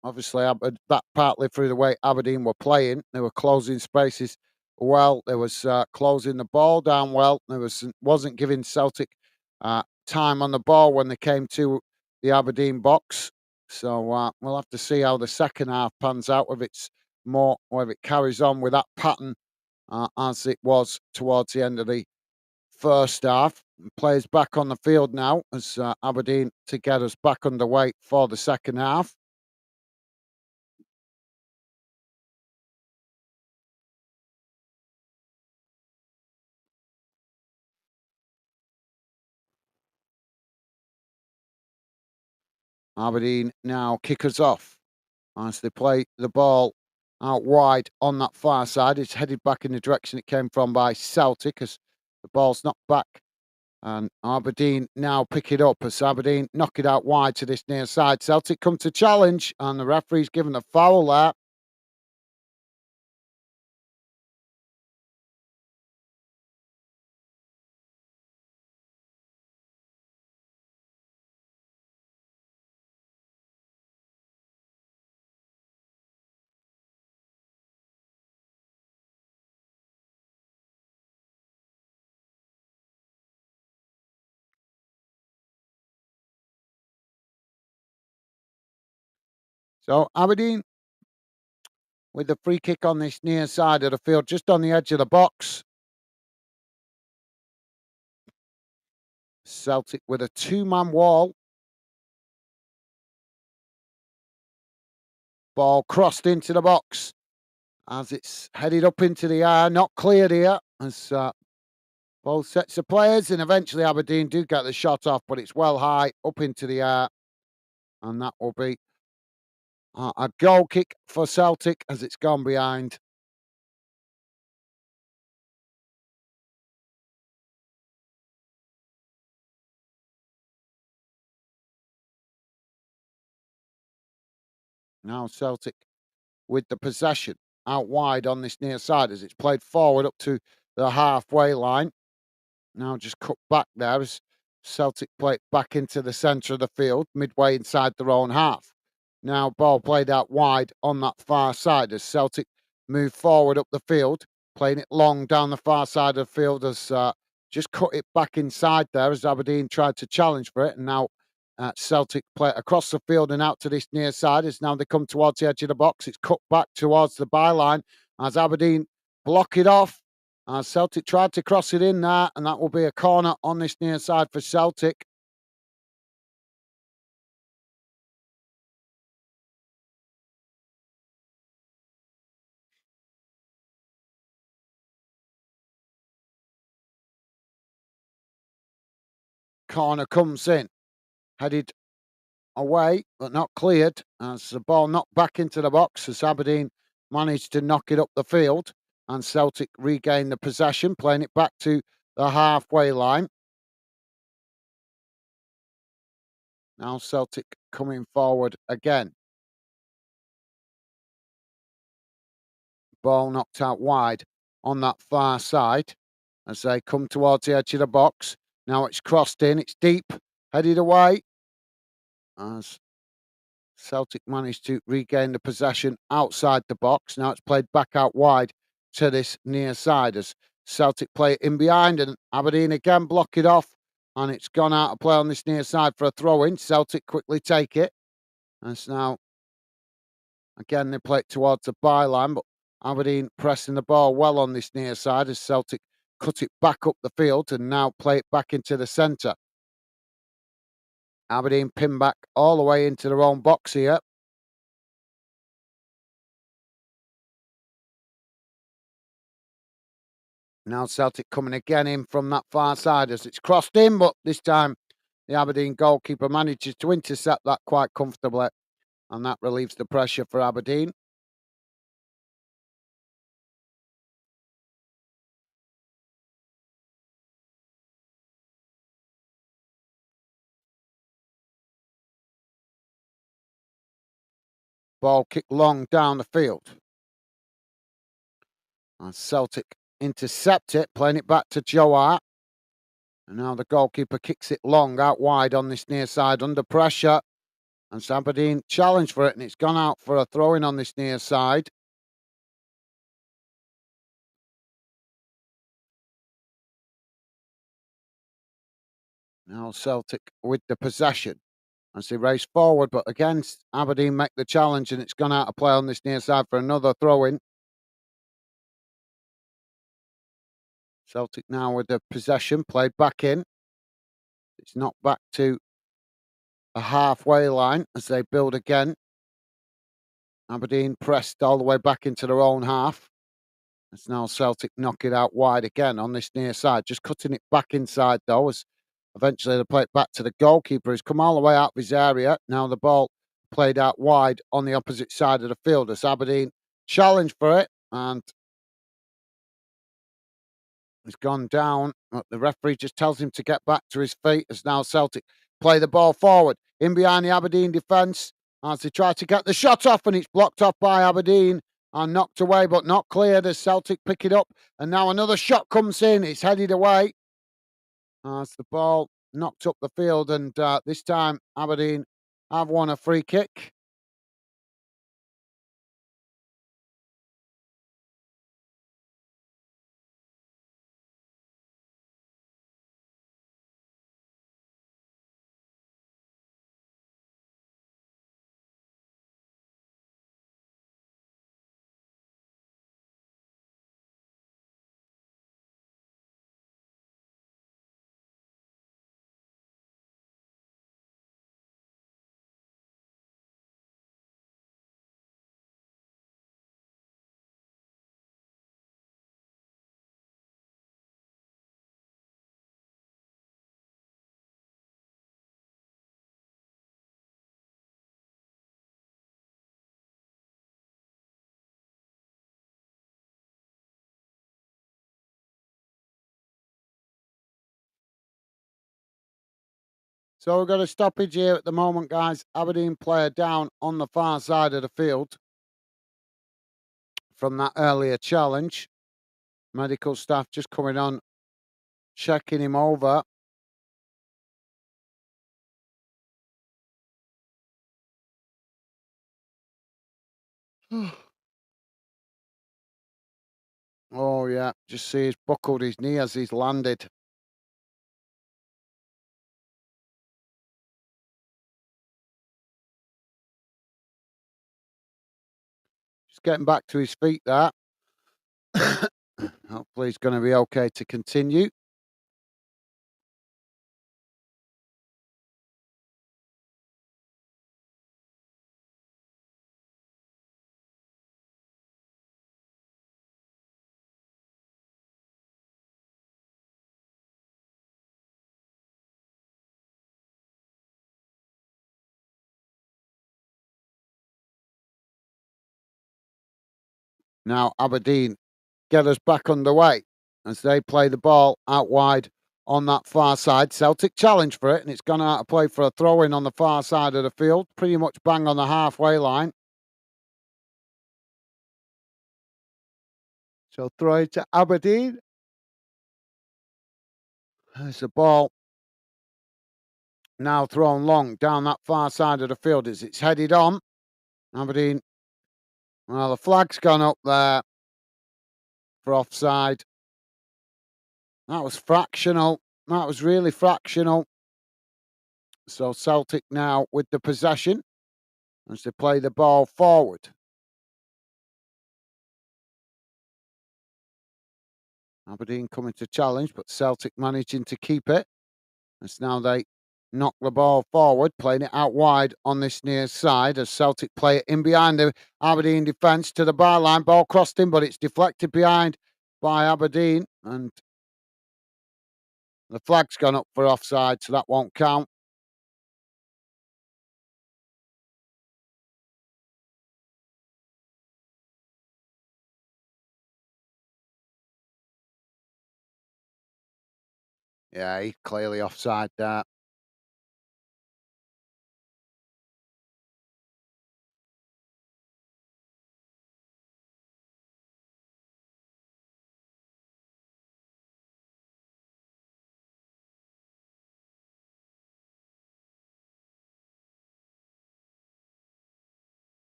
Obviously, that partly through the way Aberdeen were playing, they were closing spaces well. There was closing the ball down well. There wasn't giving Celtic time on the ball when they came to the Aberdeen box. So we'll have to see how the second half pans out. If it's more, or if it carries on with that pattern as it was towards the end of the first half. Players back on the field now as Aberdeen to get us back underway for the second half. Aberdeen now kick us off as they play the ball out wide on that far side. It's headed back in the direction it came from by Celtic as the ball's knocked back. And Aberdeen now pick it up as Aberdeen knock it out wide to this near side. Celtic come to challenge, and the referee's given a foul there. So Aberdeen with the free kick on this near side of the field, just on the edge of the box. Celtic with a two-man wall. Ball crossed into the box as it's headed up into the air, not cleared here. As both sets of players, and eventually Aberdeen do get the shot off, but it's well high up into the air, and that will be a goal kick for Celtic as it's gone behind. Now Celtic with the possession out wide on this near side as it's played forward up to the halfway line. Now just cut back there as Celtic play it back into the centre of the field, midway inside their own half. Now ball played out wide on that far side as Celtic move forward up the field, playing it long down the far side of the field as just cut it back inside there as Aberdeen tried to challenge for it. And now Celtic play it across the field and out to this near side as now they come towards the edge of the box. It's cut back towards the byline as Aberdeen block it off. Celtic tried to cross it in there, and that will be a corner on this near side for Celtic. Corner comes in, headed away, but not cleared. As the ball knocked back into the box, as Aberdeen managed to knock it up the field, and Celtic regained the possession, playing it back to the halfway line. Now Celtic coming forward again. Ball knocked out wide on that far side as they come towards the edge of the box. Now it's crossed in, it's deep, headed away as Celtic managed to regain the possession outside the box. Now it's played back out wide to this near side as Celtic play it in behind and Aberdeen again block it off. And it's gone out of play on this near side for a throw in. Celtic quickly take it. And it's now, again, they play it towards the byline, but Aberdeen pressing the ball well on this near side as Celtic cut it back up the field and now play it back into the centre. Aberdeen pin back all the way into their own box here. Now Celtic coming again in from that far side as it's crossed in, but this time the Aberdeen goalkeeper manages to intercept that quite comfortably, and that relieves the pressure for Aberdeen. Ball kicked long down the field. And Celtic intercept it, playing it back to Joe Hart. And now the goalkeeper kicks it long out wide on this near side under pressure. And Aberdeen challenged for it, and it's gone out for a throw-in on this near side. Now Celtic with the possession as they race forward, but again, Aberdeen make the challenge, and it's gone out of play on this near side for another throw-in. Celtic now with the possession, played back in. It's knocked back to a halfway line as they build again. Aberdeen pressed all the way back into their own half. It's now Celtic knock it out wide again on this near side, just cutting it back inside though, as eventually they play it back to the goalkeeper who's come all the way out of his area. Now the ball played out wide on the opposite side of the field as Aberdeen challenge for it, and he's gone down. But the referee just tells him to get back to his feet as now Celtic play the ball forward in behind the Aberdeen defence as they try to get the shot off, and it's blocked off by Aberdeen and knocked away but not cleared as Celtic pick it up. And now another shot comes in. It's headed away as the ball knocked up the field, and this time Aberdeen have won a free kick. So we've got a stoppage here at the moment, guys. Aberdeen player down on the far side of the field from that earlier challenge. Medical staff just coming on, checking him over. Oh, yeah, just see he's buckled his knee as he's landed. Just getting back to his feet there. Hopefully he's going to be okay to continue. Now Aberdeen get us back underway as they play the ball out wide on that far side. Celtic challenge for it, and it's gone out of play for a throw-in on the far side of the field, pretty much bang on the halfway line. So throw it to Aberdeen. There's the ball now thrown long down that far side of the field as it's headed on. Aberdeen, well, the flag's gone up there for offside. That was fractional. That was really fractional. So Celtic now with the possession as they play the ball forward. Aberdeen coming to challenge, but Celtic managing to keep it. As now they knock the ball forward, playing it out wide on this near side as Celtic play it in behind the Aberdeen defence to the byline. Ball crossed in, but it's deflected behind by Aberdeen. And the flag's gone up for offside, so that won't count. Yeah, he's clearly offside there.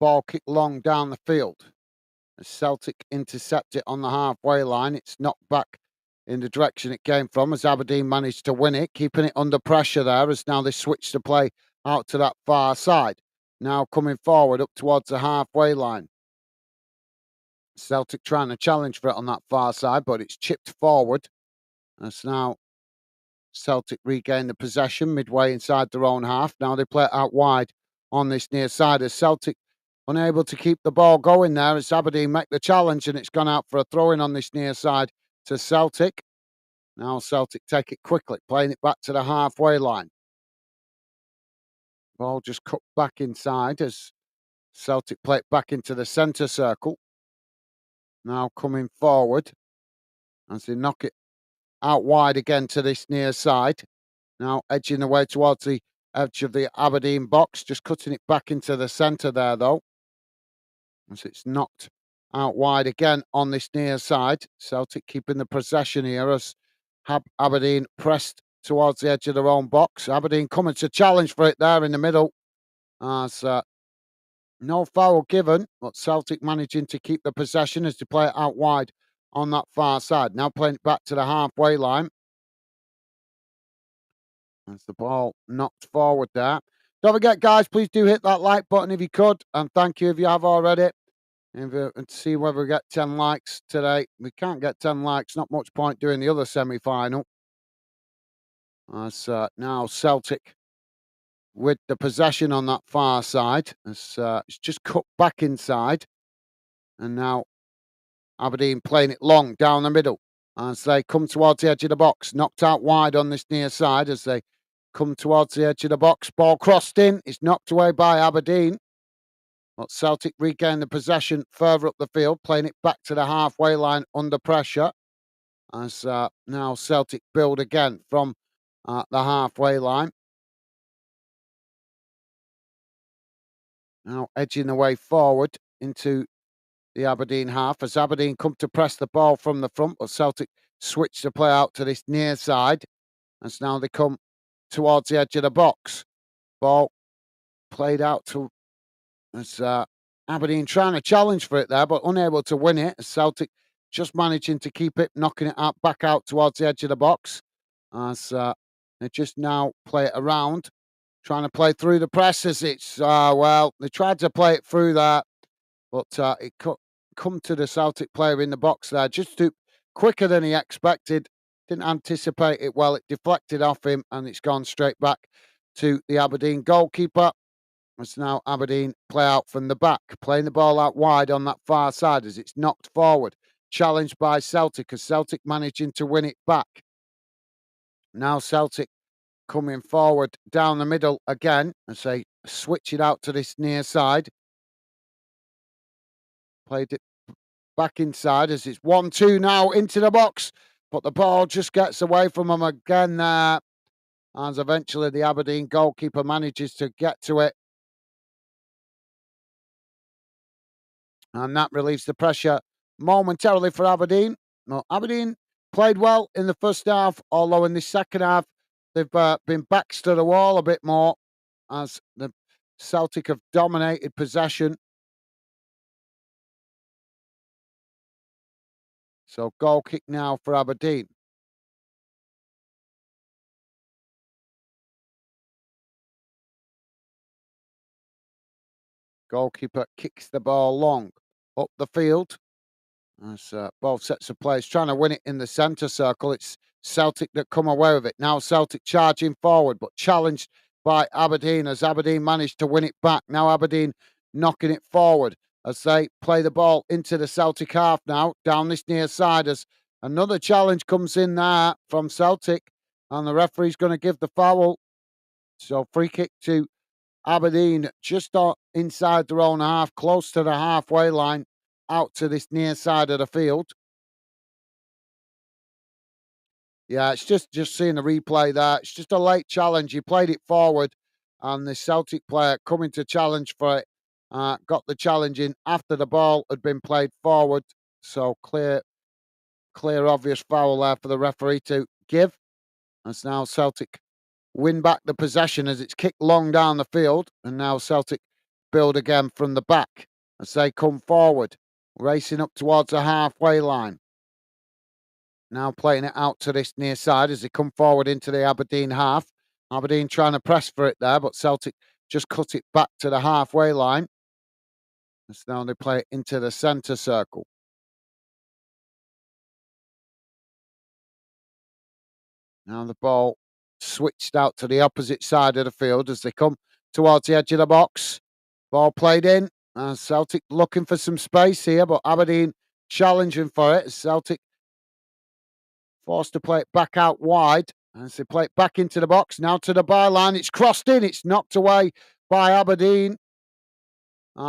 Ball kicked long down the field. As Celtic intercept it on the halfway line, it's knocked back in the direction it came from as Aberdeen managed to win it, keeping it under pressure there as now they switch the play out to that far side. Now coming forward up towards the halfway line. Celtic trying to challenge for it on that far side, but it's chipped forward. As now Celtic regain the possession midway inside their own half. Now they play it out wide on this near side as Celtic unable to keep the ball going there as Aberdeen make the challenge and it's gone out for a throw-in on this near side to Celtic. Now Celtic take it quickly, playing it back to the halfway line. Ball just cut back inside as Celtic play it back into the centre circle. Now coming forward as they knock it out wide again to this near side. Now edging the way towards the edge of the Aberdeen box, just cutting it back into the centre there though. As it's knocked out wide again on this near side. Celtic keeping the possession here as Aberdeen pressed towards the edge of their own box. Aberdeen coming to challenge for it there in the middle. As no foul given, but Celtic managing to keep the possession as they play it out wide on that far side. Now playing it back to the halfway line. As the ball knocked forward there. Don't forget, guys, please do hit that like button if you could. And thank you if you have already. And see whether we get 10 likes today. We can't get 10 likes. Not much point doing the other semi-final. As now Celtic with the possession on that far side. As it's just cut back inside. And now Aberdeen playing it long down the middle. As they come towards the edge of the box. Knocked out wide on this near side as they come towards the edge of the box. Ball crossed in. It's knocked away by Aberdeen. But Celtic regain the possession further up the field, playing it back to the halfway line under pressure. As now Celtic build again from the halfway line. Now edging the way forward into the Aberdeen half as Aberdeen come to press the ball from the front, but Celtic switch the play out to this near side. As now they come towards the edge of the box. Ball played out to as Aberdeen trying to challenge for it there, but unable to win it. As Celtic just managing to keep it, knocking it out back out towards the edge of the box. As they just now play it around, trying to play through the press as it's well, they tried to play it through that, but it come to the Celtic player in the box there, just too quicker than he expected. Didn't anticipate it well. It deflected off him, and it's gone straight back to the Aberdeen goalkeeper. As now Aberdeen play out from the back, playing the ball out wide on that far side as it's knocked forward. Challenged by Celtic as Celtic managing to win it back. Now Celtic coming forward down the middle again as they switch it out to this near side. Played it back inside as it's 1-2 now into the box. but the ball just gets away from him again there. As eventually the Aberdeen goalkeeper manages to get to it. And that relieves the pressure momentarily for Aberdeen. Well, Aberdeen played well in the first half, although in the second half they've been backs to the wall a bit more as the Celtic have dominated possession. So goal kick now for Aberdeen. Goalkeeper kicks the ball long up the field. As both sets of players trying to win it in the centre circle. It's Celtic that come away with it. Now Celtic charging forward, but challenged by Aberdeen as Aberdeen managed to win it back. Now Aberdeen knocking it forward as they play the ball into the Celtic half now, down this near side as another challenge comes in there from Celtic and the referee's going to give the foul. So free kick to Aberdeen just inside their own half, close to the halfway line, out to this near side of the field. Yeah, it's just seeing the replay there. It's just a late challenge. He played it forward, and the Celtic player coming to challenge for it got the challenge in after the ball had been played forward. So clear, obvious foul there for the referee to give. As now Celtic win back the possession as it's kicked long down the field, and now Celtic build again from the back as they come forward, racing up towards the halfway line. Now playing it out to this near side as they come forward into the Aberdeen half. Aberdeen trying to press for it there, but Celtic just cut it back to the halfway line. As now they play it into the centre circle. Now the ball switched out to the opposite side of the field as they come towards the edge of the box. Ball played in. Celtic looking for some space here, but Aberdeen challenging for it. Celtic forced to play it back out wide as they play it back into the box. Now to the byline. It's crossed in. It's knocked away by Aberdeen.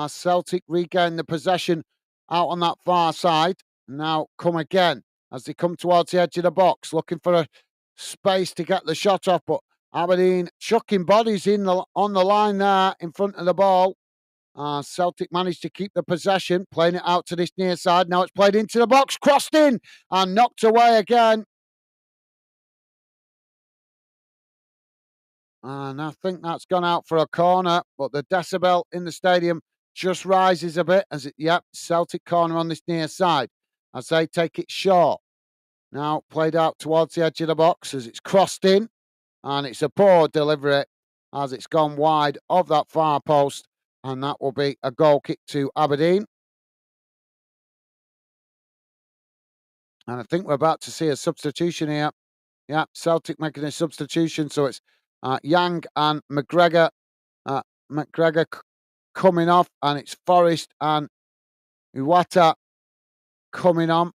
Celtic regain the possession out on that far side. Now come again as they come towards the edge of the box, looking for a space to get the shot off. But Aberdeen chucking bodies on the line there in front of the ball. Celtic managed to keep the possession, playing it out to this near side. Now it's played into the box, crossed in and knocked away again. And I think that's gone out for a corner, but the decibel in the stadium just rises a bit as Celtic corner on this near side as they take it short. Now played out towards the edge of the box as it's crossed in, and it's a poor delivery as it's gone wide of that far post, and that will be a goal kick to Aberdeen. And I think we're about to see a substitution here. Yeah, Celtic making a substitution, so it's Yang and McGregor. McGregor coming off, and it's Forrest and Iwata coming on.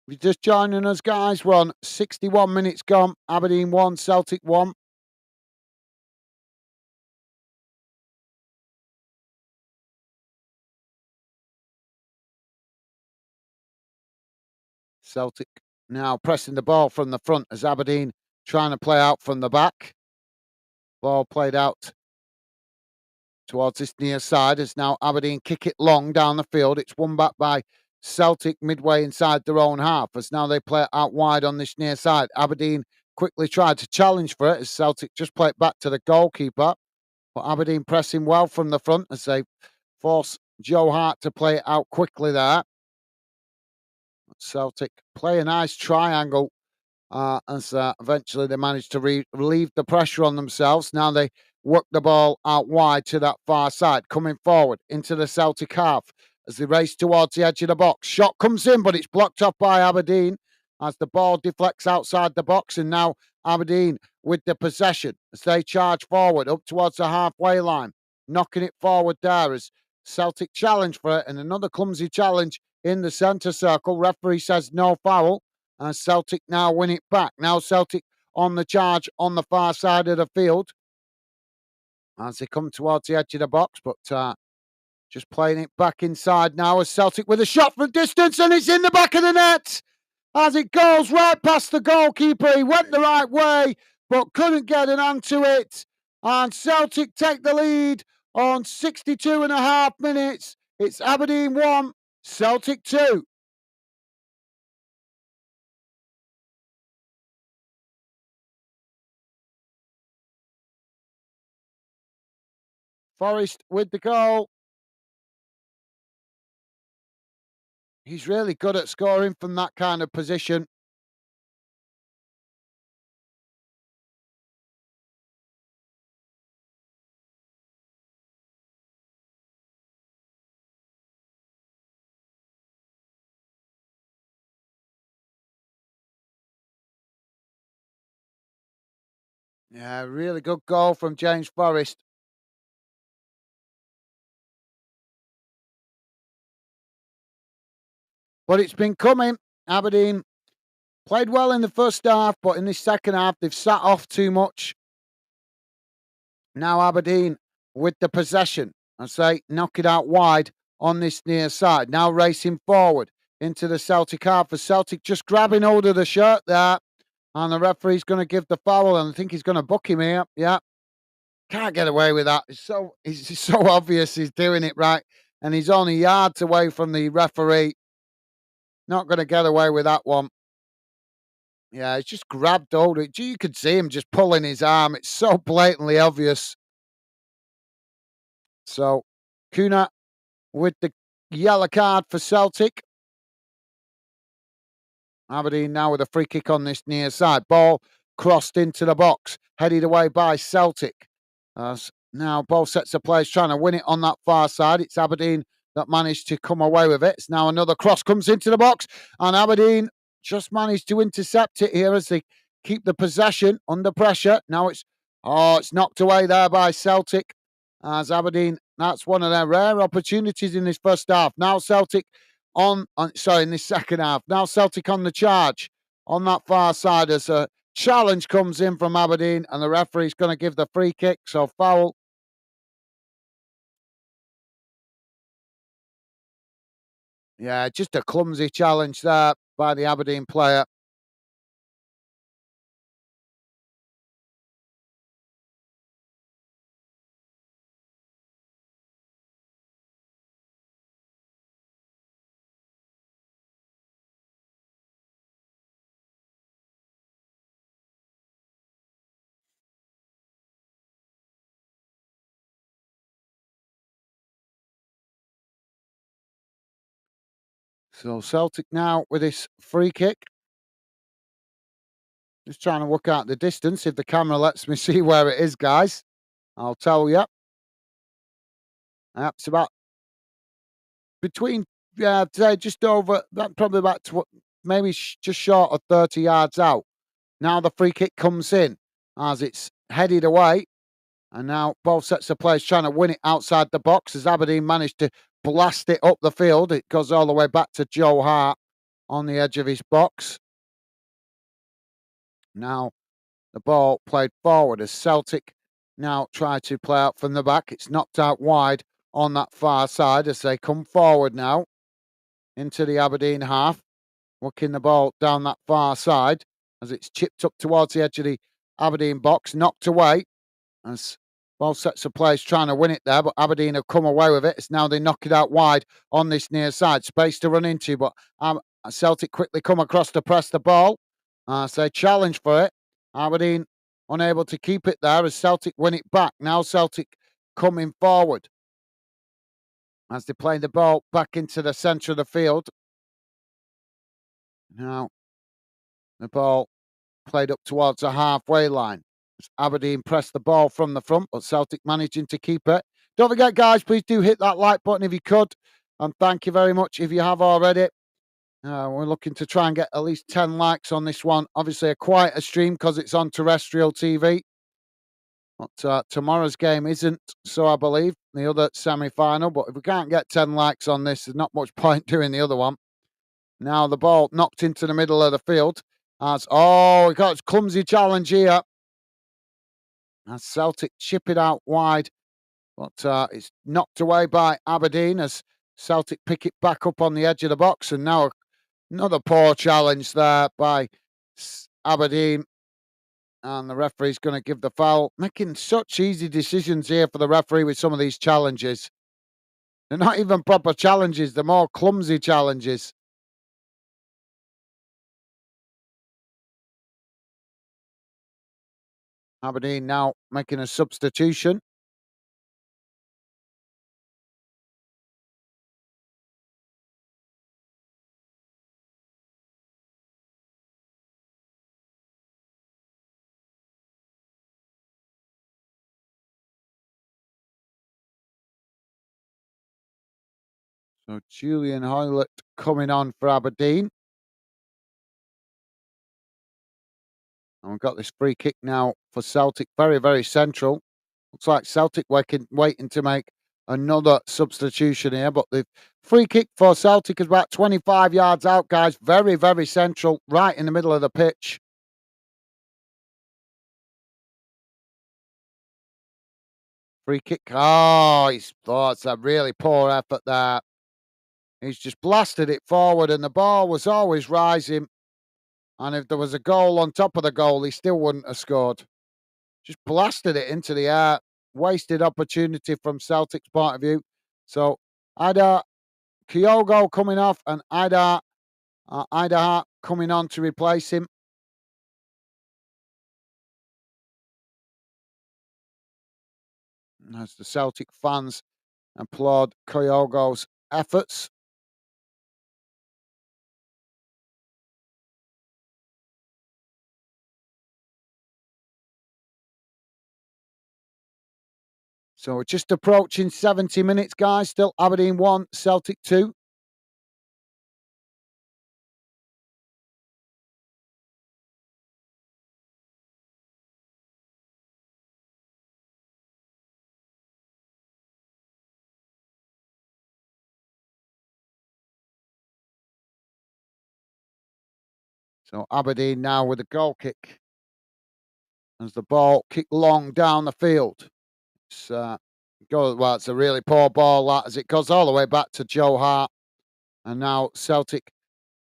If you're just joining us, guys, we're on 61 minutes gone. Aberdeen 1, Celtic 1. Celtic now pressing the ball from the front as Aberdeen trying to play out from the back. Ball played out towards this near side as now Aberdeen kick it long down the field. It's won back by Celtic midway inside their own half as now they play it out wide on this near side. Aberdeen quickly tried to challenge for it as Celtic just play it back to the goalkeeper. But Aberdeen pressing well from the front as they force Joe Hart to play it out quickly there. Celtic play a nice triangle as eventually they managed to relieve the pressure on themselves. Now they work the ball out wide to that far side, coming forward into the Celtic half as they race towards the edge of the box. Shot comes in, but it's blocked off by Aberdeen as the ball deflects outside the box. And now Aberdeen with the possession as they charge forward up towards the halfway line, knocking it forward there as Celtic challenge for it. And another clumsy challenge in the centre circle. Referee says no foul. And Celtic now win it back. Now Celtic on the charge on the far side of the field as they come towards the edge of the box. But Just playing it back inside now as Celtic with a shot from distance, and it's in the back of the net as it goes right past the goalkeeper. He went the right way, but couldn't get an hand to it. And Celtic take the lead on 62 and a half minutes. It's Aberdeen 1, Celtic 2. Forrest with the goal. He's really good at scoring from that kind of position. Yeah, really good goal from James Forrest. But it's been coming. Aberdeen played well in the first half, but in this second half, they've sat off too much. Now Aberdeen with the possession. I say knock it out wide on this near side. Now racing forward into the Celtic half for Celtic just grabbing hold of the shirt there. And the referee's going to give the foul, and I think he's going to book him here. Yeah. Can't get away with that. It's so obvious he's doing it right. And he's only yards away from the referee. Not going to get away with that one. Yeah, he's just grabbed hold of it. You could see him just pulling his arm. It's so blatantly obvious. So, Kuna with the yellow card for Celtic. Aberdeen now with a free kick on this near side. Ball crossed into the box, headed away by Celtic. Now both sets of players trying to win it on that far side. It's Aberdeen that managed to come away with it. It's now another cross comes into the box, and Aberdeen just managed to intercept it here as they keep the possession under pressure. Now it's knocked away there by Celtic as Aberdeen. That's one of their rare opportunities in this first half. Now Celtic in this second half. Now Celtic on the charge on that far side as a challenge comes in from Aberdeen, and the referee's going to give the free kick. So foul. Yeah, just a clumsy challenge there by the Aberdeen player. So Celtic now with this free kick. Just trying to work out the distance. If the camera lets me see where it is, guys, I'll tell you. It's about between, yeah, I'd say just over, probably about maybe just short of 30 yards out. Now the free kick comes in as it's headed away. And now both sets of players trying to win it outside the box as Aberdeen managed to blast it up the field. It goes all the way back to Joe Hart on the edge of his box. Now the ball played forward as Celtic now try to play out from the back. It's knocked out wide on that far side as they come forward now into the Aberdeen half. Working the ball down that far side as it's chipped up towards the edge of the Aberdeen box, knocked away as both sets of players trying to win it there, but Aberdeen have come away with it. It's now they knock it out wide on this near side. Space to run into, but Celtic quickly come across to press the ball. So they challenge for it. Aberdeen unable to keep it there as Celtic win it back. Now Celtic coming forward as they play the ball back into the centre of the field. Now the ball played up towards the halfway line. Aberdeen pressed the ball from the front, but Celtic managing to keep it. Don't forget, guys, please do hit that like button if you could. And thank you very much if you have already. We're looking to try and get at least 10 likes on this one. Obviously, a quieter stream because it's on terrestrial TV. But tomorrow's game isn't, so I believe, the other semi-final. But if we can't get 10 likes on this, there's not much point doing the other one. Now the ball knocked into the middle of the field. We got a clumsy challenge here. As Celtic chip it out wide. But it's knocked away by Aberdeen as Celtic pick it back up on the edge of the box. And now another poor challenge there by Aberdeen. And the referee's going to give the foul. Making such easy decisions here for the referee with some of these challenges. They're not even proper challenges, they're more clumsy challenges. Aberdeen now making a substitution. So Julian Hoylett coming on for Aberdeen. And we've got this free kick now for Celtic. Very, very central. Looks like Celtic waiting to make another substitution here. But the free kick for Celtic is about 25 yards out, guys. Very, very central, right in the middle of the pitch. Free kick. Oh, it's a really poor effort there. He's just blasted it forward, and the ball was always rising. And if there was a goal on top of the goal, he still wouldn't have scored. Just blasted it into the air. Wasted opportunity from Celtic's point of view. So Ida Kyogo coming off and Idaha coming on to replace him. As the Celtic fans applaud Kyogo's efforts. So we're just approaching 70 minutes, guys. Still Aberdeen 1, Celtic 2. So Aberdeen now with a goal kick. As the ball kicked long down the field. It's, it's a really poor ball, that, as it goes all the way back to Joe Hart. And now Celtic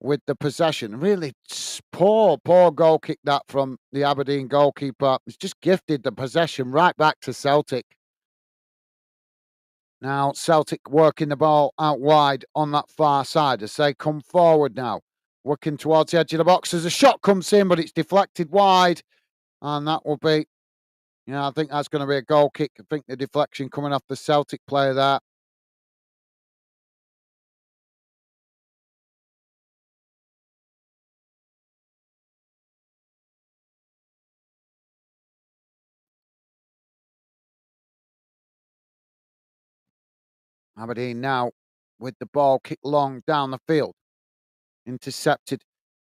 with the possession. Really poor goal kick that from the Aberdeen goalkeeper. It's just gifted the possession right back to Celtic. Now Celtic working the ball out wide on that far side as they come forward now. Working towards the edge of the box as a shot comes in, but it's deflected wide. And that will be, I think that's going to be a goal kick. I think the deflection coming off the Celtic player there. Aberdeen now with the ball kicked long down the field. Intercepted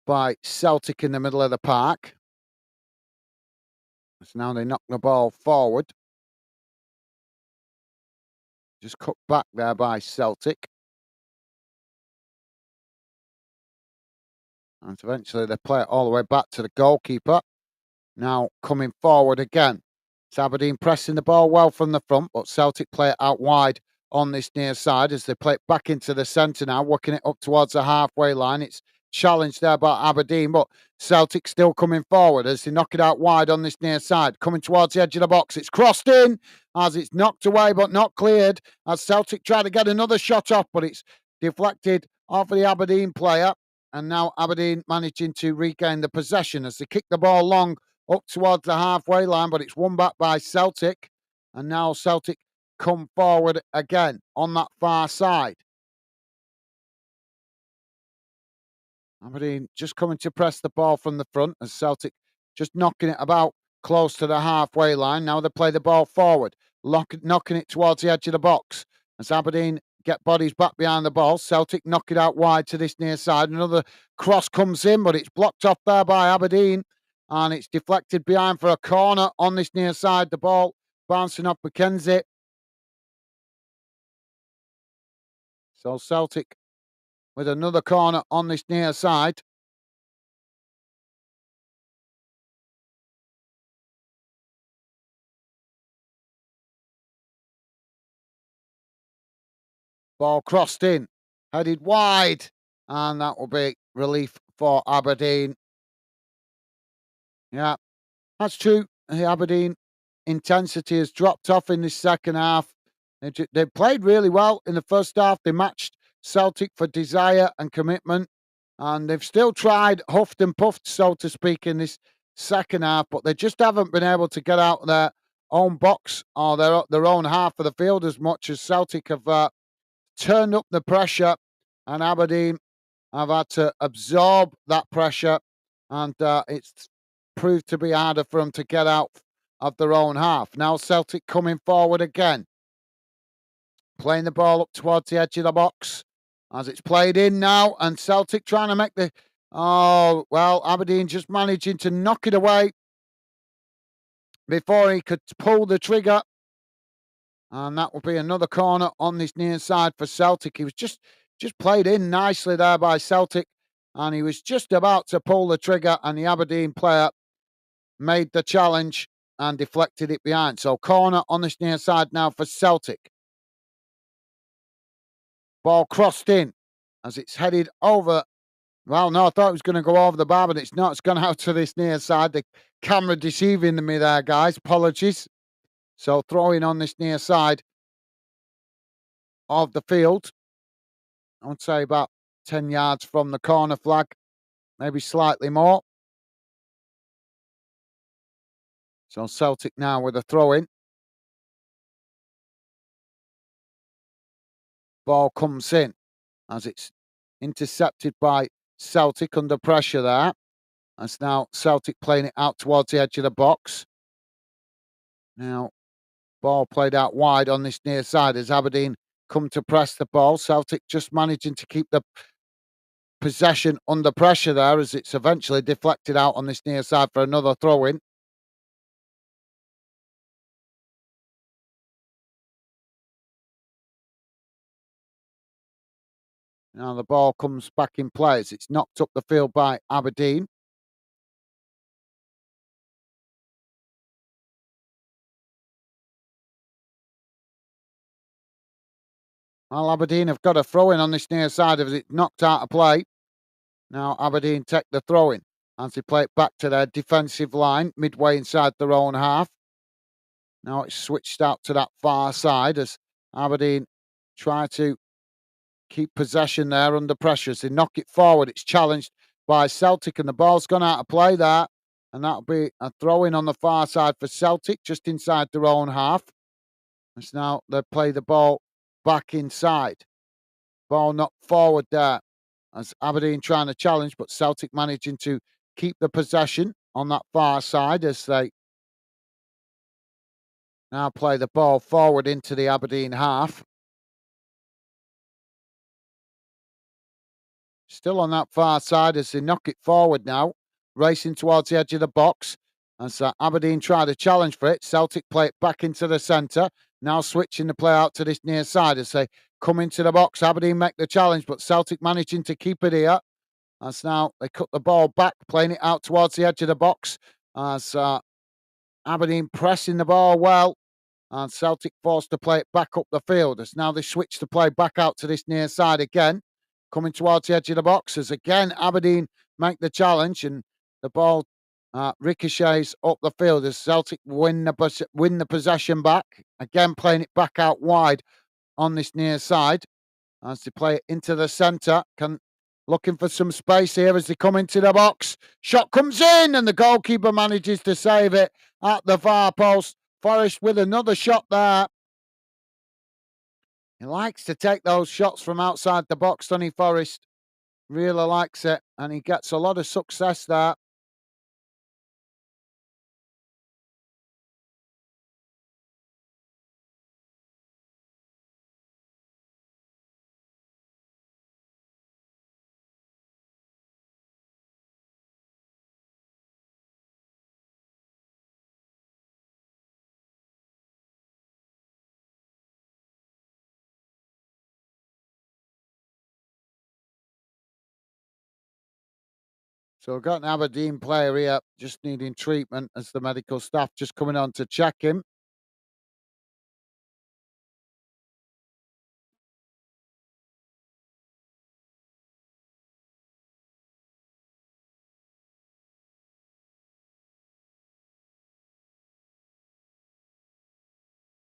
by Celtic in the middle of the park. So now they knock the ball forward. Just cut back there by Celtic. And eventually they play it all the way back to the goalkeeper. Now coming forward again. It's Aberdeen pressing the ball well from the front, but Celtic play it out wide on this near side as they play it back into the centre now, working it up towards the halfway line. It's challenged there by Aberdeen, but Celtic still coming forward as they knock it out wide on this near side, coming towards the edge of the box. It's crossed in as it's knocked away but not cleared as Celtic try to get another shot off, but it's deflected off of the Aberdeen player. And now Aberdeen managing to regain the possession as they kick the ball long up towards the halfway line, but it's won back by Celtic. And now Celtic come forward again on that far side. Aberdeen just coming to press the ball from the front as Celtic just knocking it about close to the halfway line. Now they play the ball forward, knocking it towards the edge of the box. As Aberdeen get bodies back behind the ball, Celtic knock it out wide to this near side. Another cross comes in, but it's blocked off there by Aberdeen. And it's deflected behind for a corner on this near side. The ball bouncing off McKenzie. So Celtic with another corner on this near side. Ball crossed in, headed wide, and that will be relief for Aberdeen. Yeah, that's true. The Aberdeen intensity has dropped off in the second half. They played really well in the first half. They matched Celtic for desire and commitment, and they've still tried, huffed and puffed, so to speak, in this second half, but they just haven't been able to get out of their own box or their own half of the field as much as Celtic have turned up the pressure, and Aberdeen have had to absorb that pressure, and it's proved to be harder for them to get out of their own half. Now Celtic coming forward again, playing the ball up towards the edge of the box as it's played in now, and Celtic trying to make the oh well, Aberdeen just managing to knock it away before he could pull the trigger. And that will be another corner on this near side for Celtic. He was just played in nicely there by Celtic, and he was just about to pull the trigger, and the Aberdeen player made the challenge and deflected it behind. So corner on this near side now for Celtic. Ball crossed in as it's headed over. Well, no, I thought it was going to go over the bar, but it's not. It's gone out to this near side. The camera deceiving me there, guys. Apologies. So throwing on this near side of the field. I would say about 10 yards from the corner flag, maybe slightly more. So Celtic now with a throw in. Ball comes in as it's intercepted by Celtic under pressure there. That's now Celtic playing it out towards the edge of the box. Now, ball played out wide on this near side as Aberdeen come to press the ball. Celtic just managing to keep the possession under pressure there as it's eventually deflected out on this near side for another throw in. Now the ball comes back in play as it's knocked up the field by Aberdeen. Well, Aberdeen have got a throw in on this near side as it's knocked out of play. Now Aberdeen take the throw in as they play it back to their defensive line midway inside their own half. Now it's switched out to that far side as Aberdeen try to keep possession there under pressure. As they knock it forward, it's challenged by Celtic and the ball's gone out of play there. And that'll be a throw in on the far side for Celtic, just inside their own half. It's now they play the ball back inside. Ball knocked forward there as Aberdeen trying to challenge, but Celtic managing to keep the possession on that far side as they now play the ball forward into the Aberdeen half. Still on that far side as they knock it forward now, racing towards the edge of the box. As Aberdeen try to challenge for it, Celtic play it back into the centre. Now switching the play out to this near side as they come into the box. Aberdeen make the challenge, but Celtic managing to keep it here. As now they cut the ball back, playing it out towards the edge of the box. As Aberdeen pressing the ball well, and Celtic forced to play it back up the field. As now they switch the play back out to this near side again, coming towards the edge of the box. As again Aberdeen make the challenge, and the ball ricochets up the field as Celtic win the possession back. Again playing it back out wide on this near side as they play it into the centre. Looking for some space here as they come into the box. Shot comes in and the goalkeeper manages to save it at the far post. Forrest with another shot there. He likes to take those shots from outside the box, Sonny Forrest. Really likes it, and he gets a lot of success there. So we've got an Aberdeen player here just needing treatment as the medical staff just coming on to check him.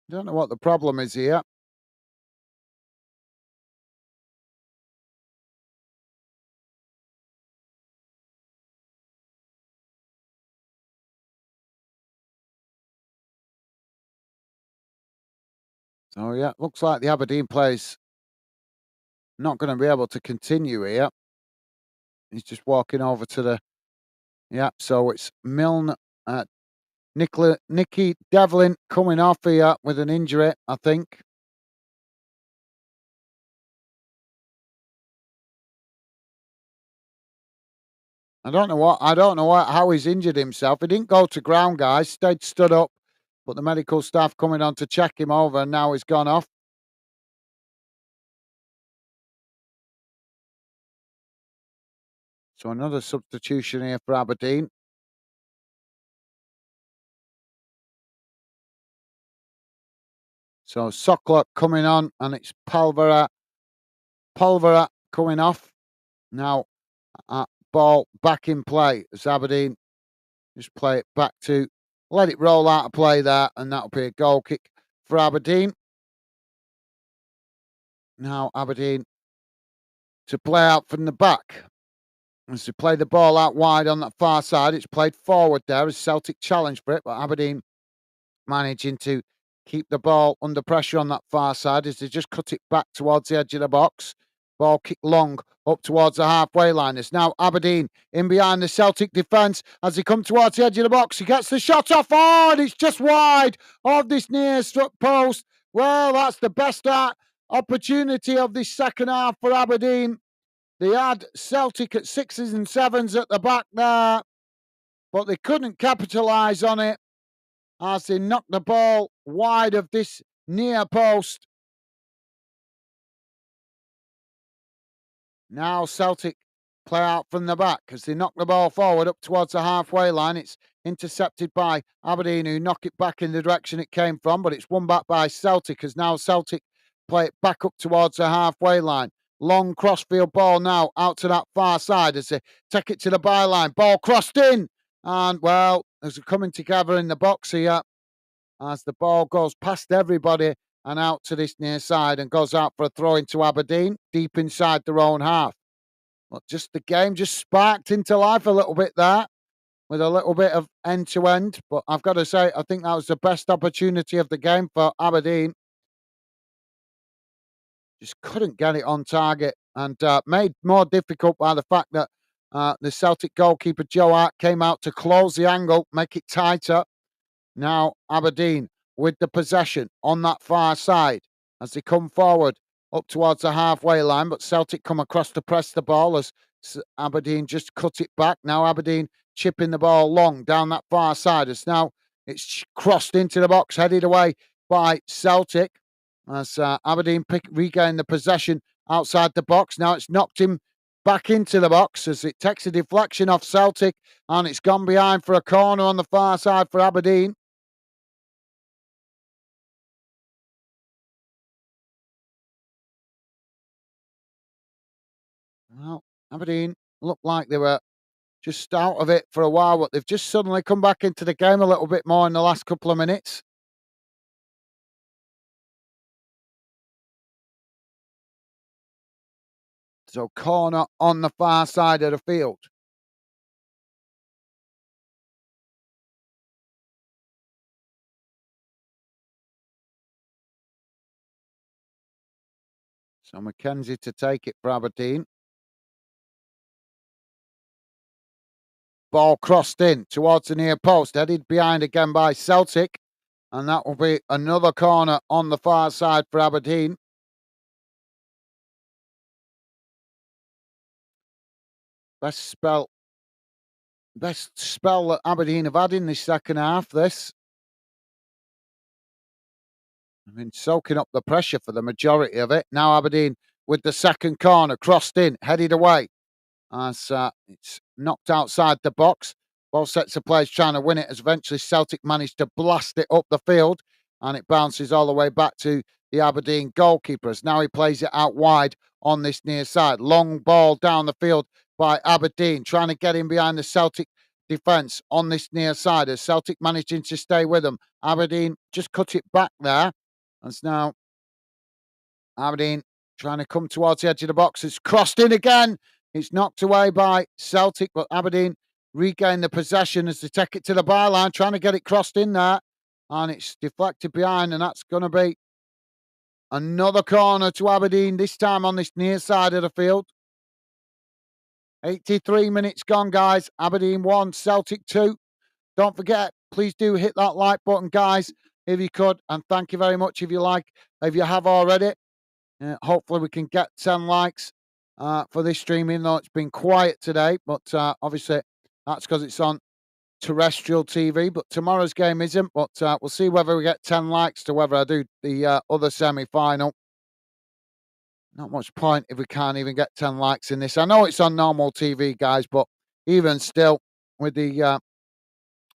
Don't know what the problem is here. So yeah, looks like the Aberdeen players not going to be able to continue here. He's just walking over to the yeah. So it's Milne, Nicky Devlin coming off here with an injury, I think. I don't know what how he's injured himself. He didn't go to ground, guys. Stayed stood up, but the medical staff coming on to check him over, and now he's gone off. So another substitution here for Aberdeen. So Sokla coming on, and it's Pulvera coming off. Now, ball back in play as Aberdeen just play it back to let it roll out of play there, and that'll be a goal kick for Aberdeen. Now Aberdeen to play out from the back. As they play the ball out wide on that far side, it's played forward there as Celtic challenge for it, but Aberdeen managing to keep the ball under pressure on that far side as they just cut it back towards the edge of the box. Ball kicked long up towards the halfway line. It's now Aberdeen in behind the Celtic defence as they come towards the edge of the box. He gets the shot off, and it's just wide of this near struck post. Well, that's the best opportunity of this second half for Aberdeen. They had Celtic at sixes and sevens at the back there, but they couldn't capitalise on it as they knocked the ball wide of this near post. Now Celtic play out from the back as they knock the ball forward up towards the halfway line. It's intercepted by Aberdeen, who knock it back in the direction it came from, but it's won back by Celtic as now Celtic play it back up towards the halfway line. Long crossfield ball now out to that far side as they take it to the byline. Ball crossed in, and well, as they're coming together in the box here, as the ball goes past everybody and out to this near side and goes out for a throw into Aberdeen, deep inside their own half. But just the game just sparked into life a little bit there with a little bit of end to end. But I've got to say, I think that was the best opportunity of the game for Aberdeen. Just couldn't get it on target and made more difficult by the fact that the Celtic goalkeeper Joe Hart came out to close the angle, make it tighter. Now Aberdeen with the possession on that far side as they come forward up towards the halfway line, but Celtic come across to press the ball as Aberdeen just cut it back. Now Aberdeen chipping the ball long down that far side as now it's crossed into the box, headed away by Celtic as Aberdeen regain the possession outside the box. Now it's knocked him back into the box as it takes a deflection off Celtic and it's gone behind for a corner on the far side for Aberdeen. Well, Aberdeen looked like they were just out of it for a while, but they've just suddenly come back into the game a little bit more in the last couple of minutes. So corner on the far side of the field. So McKenzie to take it for Aberdeen. Ball crossed in towards the near post, headed behind again by Celtic. And that will be another corner on the far side for Aberdeen. Best spell that Aberdeen have had in this second half, this. I mean, soaking up the pressure for the majority of it. Now Aberdeen with the second corner, crossed in, headed away. As it's knocked outside the box. Both sets of players trying to win it as eventually Celtic managed to blast it up the field and it bounces all the way back to the Aberdeen goalkeeper as now he plays it out wide on this near side. Long ball down the field by Aberdeen, trying to get in behind the Celtic defence on this near side as Celtic managing to stay with them. Aberdeen just cut it back there. And it's now Aberdeen trying to come towards the edge of the box. It's crossed in again. It's knocked away by Celtic, but Aberdeen regain the possession as they take it to the byline, trying to get it crossed in there. And it's deflected behind, and that's going to be another corner to Aberdeen, this time on this near side of the field. 83 minutes gone, guys. Aberdeen 1, Celtic 2. Don't forget, please do hit that like button, guys, if you could. And thank you very much if you have already. Hopefully we can get 10 likes for this stream, even though it's been quiet today. But obviously, that's because it's on terrestrial TV. But tomorrow's game isn't. But we'll see whether we get 10 likes to whether I do the other semi-final. Not much point if we can't even get 10 likes in this. I know it's on normal TV, guys, but even still, with the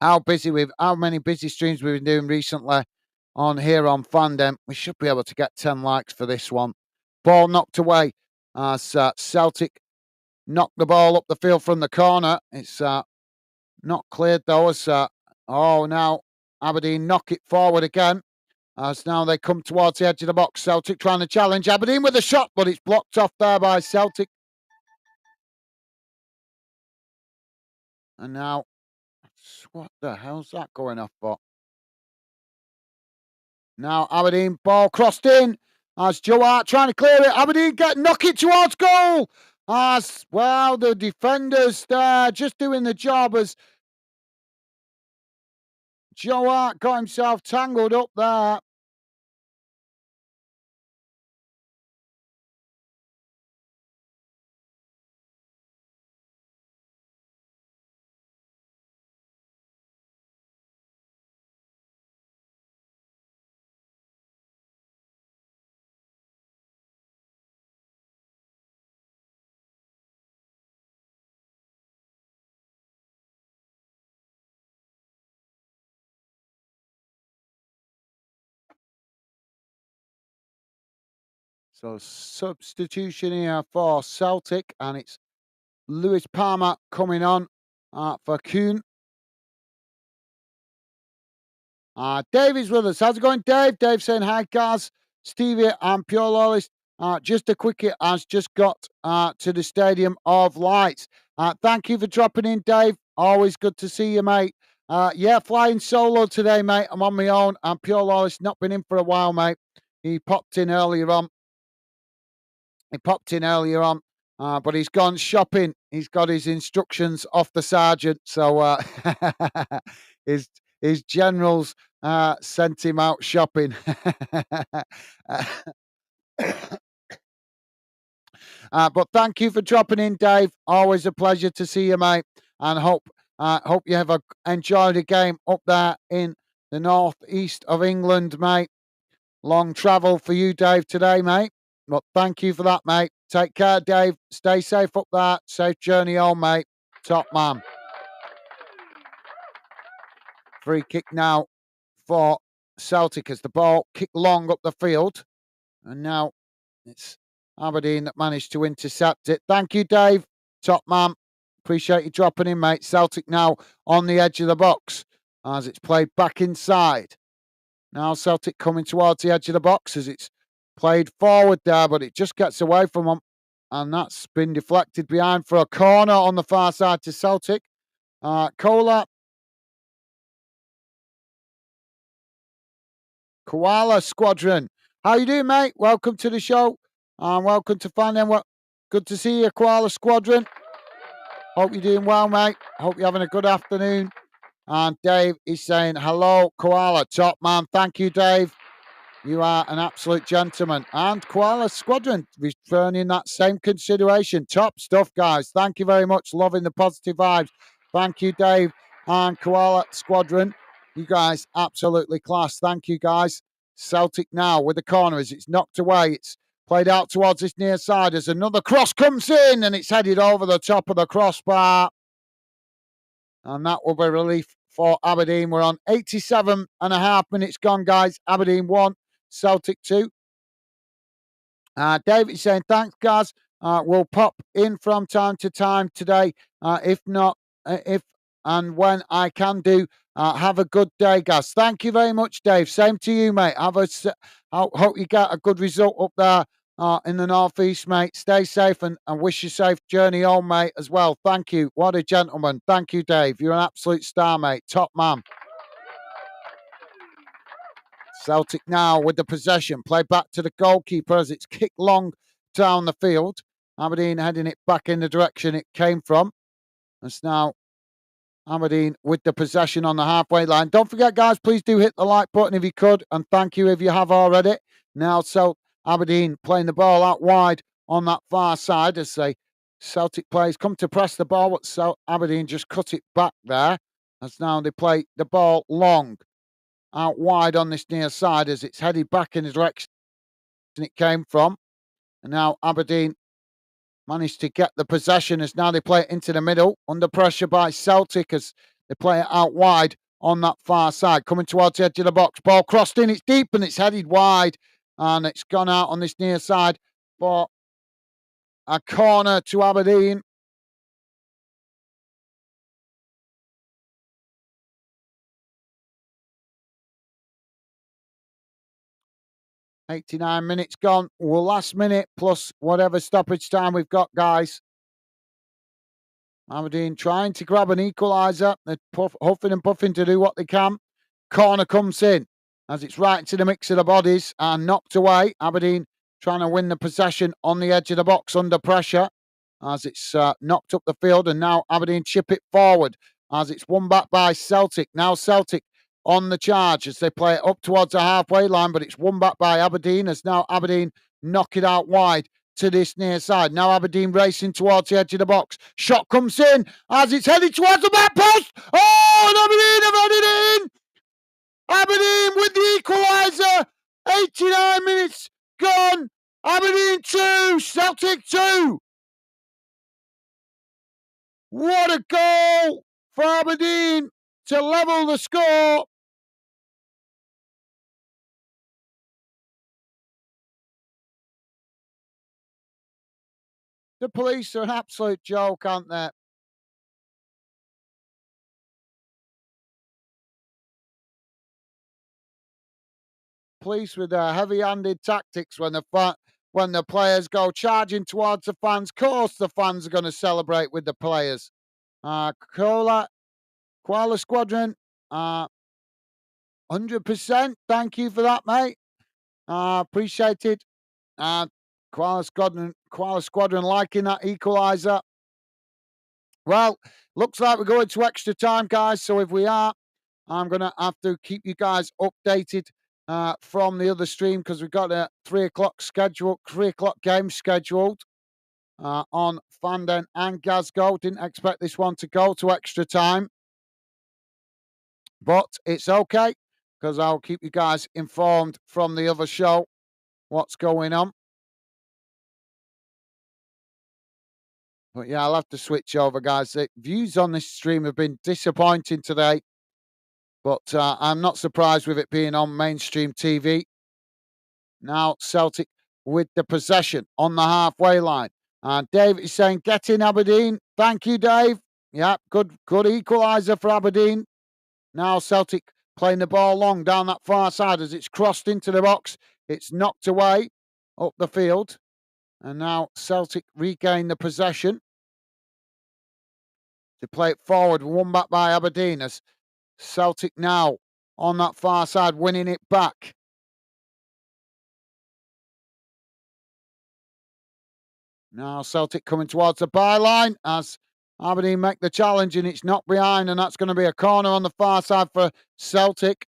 how many busy streams we've been doing recently on here on Fandom, we should be able to get 10 likes for this one. Ball knocked away as Celtic knocked the ball up the field from the corner. It's not cleared though. As now Aberdeen knock it forward again. As now they come towards the edge of the box. Celtic trying to challenge Aberdeen with a shot, but it's blocked off there by Celtic. And now, what the hell's that going off for? Now Aberdeen, ball crossed in. As Joe Hart trying to clear it. Aberdeen knock it towards goal. As well, the defenders there just doing the job as Joe Hart got himself tangled up there. So substitution here for Celtic, and it's Lewis Palmer coming on for Kuhn. Dave is with us. How's it going, Dave? Dave saying hi, Gaz, Stevie, and Pure Loyalist. Just a quickie has just got to the Stadium of Lights. Thank you for dropping in, Dave. Always good to see you, mate. Yeah, flying solo today, mate. I'm on my own. I'm Pure Loyalist. Not been in for a while, mate. He popped in earlier on. But he's gone shopping. He's got his instructions off the sergeant. So his generals sent him out shopping. But thank you for dropping in, Dave. Always a pleasure to see you, mate. And hope you have enjoyed the game up there in the northeast of England, mate. Long travel for you, Dave, today, mate. But thank you for that, mate. Take care, Dave. Stay safe up there. Safe journey home, mate. Top man. Free kick now for Celtic as the ball kicked long up the field. And now it's Aberdeen that managed to intercept it. Thank you, Dave. Top man. Appreciate you dropping in, mate. Celtic now on the edge of the box as it's played back inside. Now Celtic coming towards the edge of the box as it's played forward there, but it just gets away from them. And that's been deflected behind for a corner on the far side to Celtic. Koala Koala Squadron. How you doing, mate? Welcome to the show. Welcome to Fandom. Good to see you, Koala Squadron. Hope you're doing well, mate. Hope you're having a good afternoon. And Dave is saying, hello, Koala. Top man. Thank you, Dave. You are an absolute gentleman. And Koala Squadron returning that same consideration. Top stuff, guys. Thank you very much. Loving the positive vibes. Thank you, Dave and Koala Squadron. You guys absolutely class. Thank you, guys. Celtic now with the corner as it's knocked away. It's played out towards this near side as another cross comes in and it's headed over the top of the crossbar. And that will be relief for Aberdeen. We're on 87.5 minutes gone, guys. Aberdeen 1, Celtic 2. David saying, thanks, guys. We'll pop in from time to time today. If not, if and when I can do. Have a good day, guys. Thank you very much, Dave. Same to you, mate. Hope you get a good result up there in the northeast, mate. Stay safe and wish you safe journey home, mate, as well. Thank you. What a gentleman. Thank you, Dave. You're an absolute star, mate. Top man. Celtic now with the possession. Play back to the goalkeeper as it's kicked long down the field. Aberdeen heading it back in the direction it came from. It's now Aberdeen with the possession on the halfway line. Don't forget, guys, please do hit the like button if you could. And thank you if you have already. Now, Aberdeen playing the ball out wide on that far side as Celtic players come to press the ball, but Aberdeen just cut it back there. As now they play the ball long out wide on this near side as it's headed back in the direction it came from. And now Aberdeen managed to get the possession as now they play it into the middle under pressure by Celtic as they play it out wide on that far side, coming towards the edge of the box. Ball crossed in, it's deep and it's headed wide and it's gone out on this near side for a corner to Aberdeen. "89 minutes gone. Well, last minute plus whatever stoppage time we've got, guys. Aberdeen trying to grab an equaliser. They're huffing and puffing to do what they can. Corner comes in as it's right into the mix of the bodies and knocked away. Aberdeen trying to win the possession on the edge of the box under pressure as it's knocked up the field. And now Aberdeen chip it forward as it's won back by Celtic. Now Celtic on the charge as they play it up towards the halfway line, but it's won back by Aberdeen as now Aberdeen knock it out wide to this near side. Now Aberdeen racing towards the edge of the box. Shot comes in as it's headed towards the back post. Oh, and Aberdeen have had it in. Aberdeen with the equaliser. 89 minutes gone. Aberdeen 2, Celtic 2. What a goal for Aberdeen to level the score. The police are an absolute joke, aren't they? Police with their heavy-handed tactics when the players go charging towards the fans. Of course, the fans are going to celebrate with the players. Koala Squadron, 100%. Thank you for that, mate. Appreciate it. Koala Squadron liking that equaliser. Well, looks like we're going to extra time, guys. So if we are, I'm going to have to keep you guys updated from the other stream because we've got a 3:00 game scheduled on Hampden and GAZGO. Didn't expect this one to go to extra time, but it's okay because I'll keep you guys informed from the other show what's going on. But yeah, I'll have to switch over, guys. The views on this stream have been disappointing today, but I'm not surprised with it being on mainstream TV. Now Celtic with the possession on the halfway line. And Dave is saying, get in Aberdeen. Thank you, Dave. Yeah, good equaliser for Aberdeen. Now Celtic playing the ball long down that far side as it's crossed into the box. It's knocked away up the field. And now Celtic regain the possession to play it forward, won back by Aberdeen as Celtic now on that far side, winning it back. Now Celtic coming towards the byline as Aberdeen make the challenge and it's knocked behind, and that's going to be a corner on the far side for Celtic.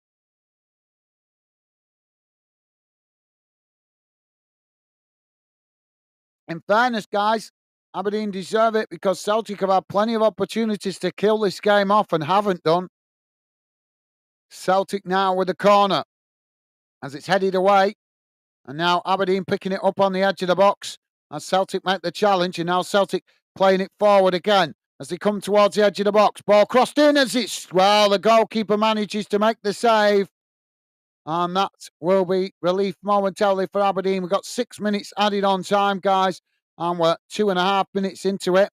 In fairness, guys, Aberdeen deserve it because Celtic have had plenty of opportunities to kill this game off and haven't done. Celtic now with the corner as it's headed away. And now Aberdeen picking it up on the edge of the box as Celtic make the challenge. And now Celtic playing it forward again as they come towards the edge of the box. Ball crossed in as the goalkeeper manages to make the save. And that will be relief momentarily for Aberdeen. We've got 6 minutes added on time, guys. And we're 2.5 minutes into it.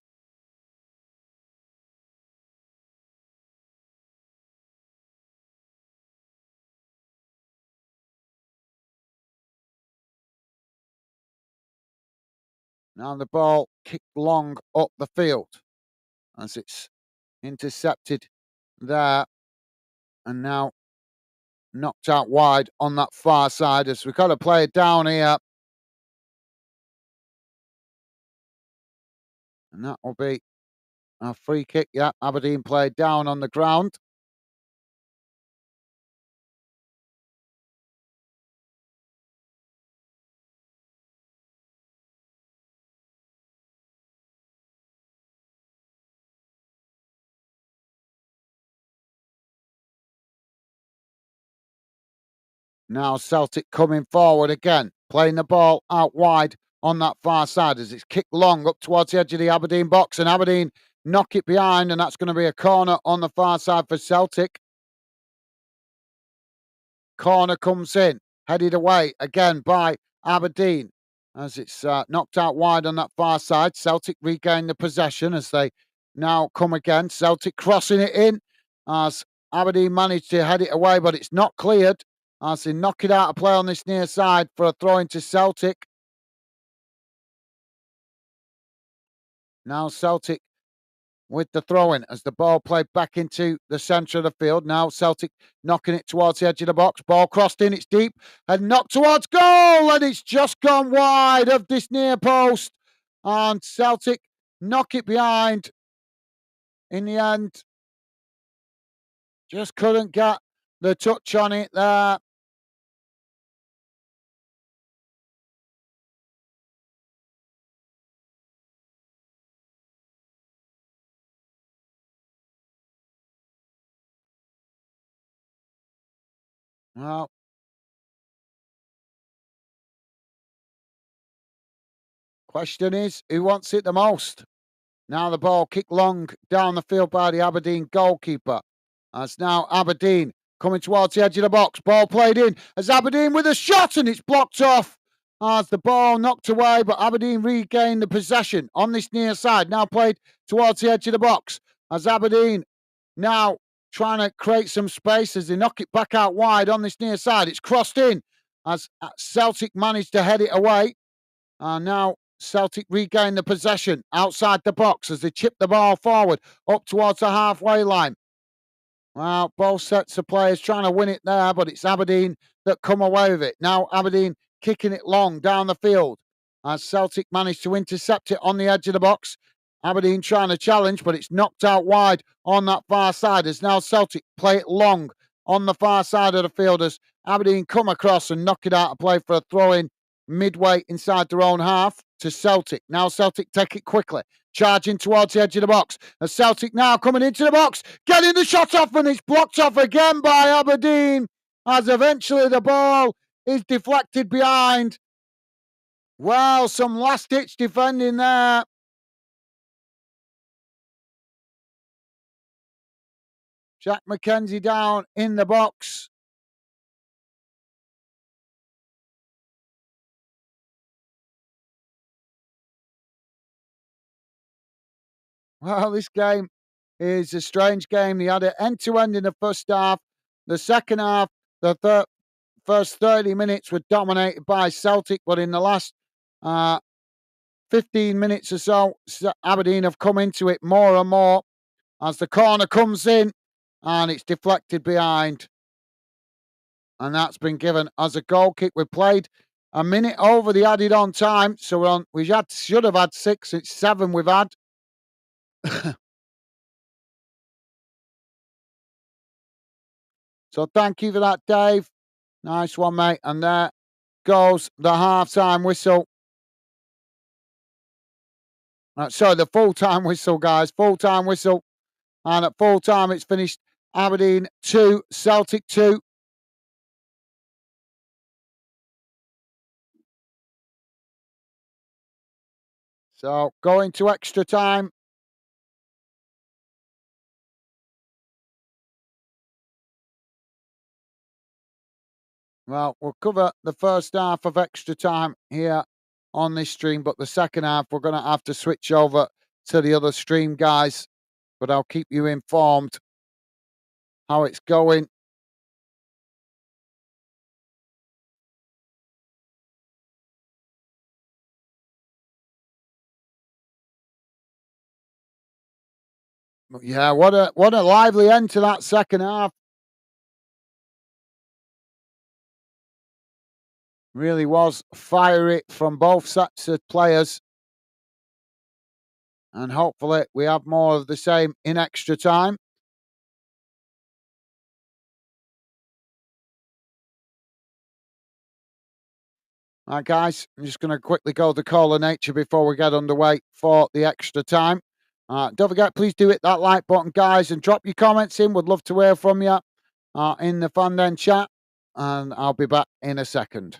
Now the ball kicked long up the field as it's intercepted there and now knocked out wide on that far side as we've got to play it down here. And that will be a free kick. Yeah, Aberdeen played down on the ground. Now Celtic coming forward again, playing the ball out wide on that far side as it's kicked long up towards the edge of the Aberdeen box, and Aberdeen knock it behind, and that's going to be a corner on the far side for Celtic. Corner comes in, headed away again by Aberdeen as it's knocked out wide on that far side. Celtic regain the possession as they now come again. Celtic crossing it in as Aberdeen managed to head it away, but it's not cleared as they knock it out of play on this near side for a throw into Celtic. Now Celtic with the throw-in as the ball played back into the centre of the field. Now Celtic knocking it towards the edge of the box. Ball crossed in, it's deep and knocked towards goal, and it's just gone wide of this near post. And Celtic knock it behind in the end. Just couldn't get the touch on it there. Well, question is, who wants it the most? Now the ball kicked long down the field by the Aberdeen goalkeeper. As now Aberdeen coming towards the edge of the box. Ball played in as Aberdeen with a shot, and it's blocked off as the ball knocked away, but Aberdeen regained the possession on this near side. Now played towards the edge of the box as Aberdeen now trying to create some space as they knock it back out wide on this near side. It's crossed in as Celtic managed to head it away. And now Celtic regain the possession outside the box as they chip the ball forward up towards the halfway line. Well, both sets of players trying to win it there, but it's Aberdeen that come away with it. Now Aberdeen kicking it long down the field as Celtic managed to intercept it on the edge of the box. Aberdeen trying to challenge, but it's knocked out wide on that far side as now Celtic play it long on the far side of the field as Aberdeen come across and knock it out of play for a throw-in midway inside their own half to Celtic. Now Celtic take it quickly, charging towards the edge of the box. As Celtic now coming into the box, getting the shot off, and it's blocked off again by Aberdeen as eventually the ball is deflected behind. Well, some last-ditch defending there. Jack McKenzie down in the box. Well, this game is a strange game. They had it end-to-end in the first half. The second half, the first 30 minutes were dominated by Celtic, but in the last 15 minutes or so, Aberdeen have come into it more and more as the corner comes in and it's deflected behind. And that's been given as a goal kick. We played a minute over the added on time, so should have had 6. It's 7 we've had. So thank you for that, Dave. Nice one, mate. And there goes the half-time whistle. Sorry, the full-time whistle, guys. Full-time whistle. And at full-time, it's finished Aberdeen 2, Celtic 2. So going to extra time. Well, we'll cover the first half of extra time here on this stream, but the second half, we're going to have to switch over to the other stream, guys. But I'll keep you informed how it's going. Yeah, what a lively end to that second half. Really was fiery from both sets of players, and hopefully we have more of the same in extra time. Right, guys, I'm just going to quickly go the call of nature before we get underway for the extra time. Don't forget, please do hit that like button, guys, and drop your comments in. Would love to hear from you in the Fan Den chat, and I'll be back in a second.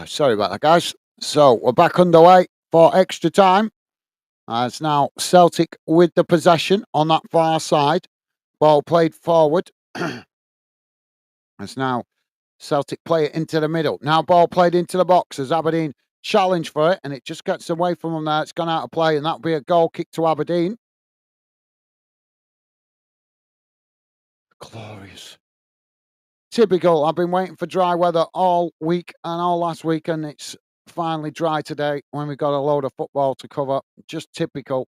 Sorry about that, guys. So we're back underway for extra time. It's now Celtic with the possession on that far side. Ball played forward. It's now Celtic play it into the middle. Now ball played into the box as Aberdeen challenge for it, and it just gets away from them there. It's gone out of play, and that'll be a goal kick to Aberdeen. Glorious. Typical. I've been waiting for dry weather all week and all last week, and it's finally dry today when we've got a load of football to cover. Just typical.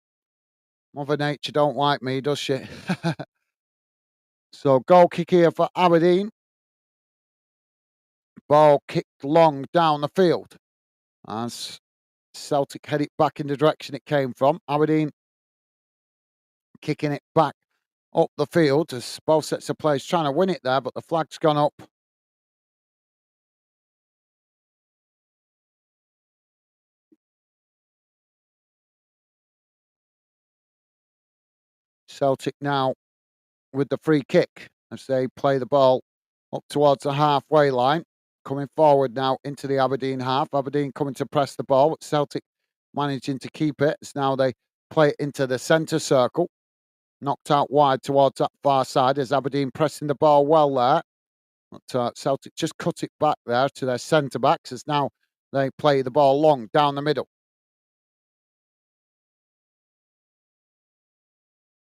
Mother Nature don't like me, does she? So goal kick here for Aberdeen. Ball kicked long down the field as Celtic head it back in the direction it came from. Aberdeen kicking it back up the field as both sets of players trying to win it there, but the flag's gone up. Celtic now with the free kick as they play the ball up towards the halfway line. Coming forward now into the Aberdeen half. Aberdeen coming to press the ball, but Celtic managing to keep it. As now they play it into the centre circle. Knocked out wide towards that far side as Aberdeen pressing the ball well there. But Celtic just cut it back there to their centre backs as now they play the ball long down the middle.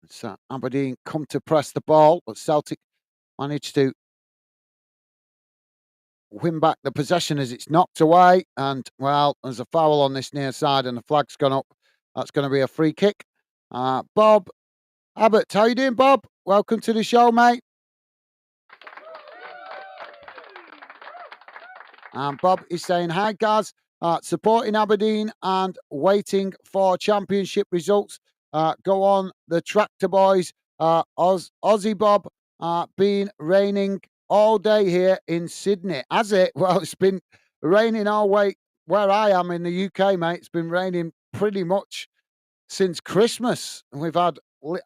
So Aberdeen come to press the ball, but Celtic managed to win back the possession as it's knocked away. And, well, there's a foul on this near side and the flag's gone up. That's going to be a free kick. Bob Abbott, how you doing, Bob? Welcome to the show, mate. And Bob is saying, hi, Gaz, supporting Aberdeen and waiting for championship results. Go on, the Tractor Boys. Aussie Bob, been raining all day here in Sydney. Has it? Well, it's been raining all way where I am in the UK, mate. It's been raining pretty much since Christmas. We've had,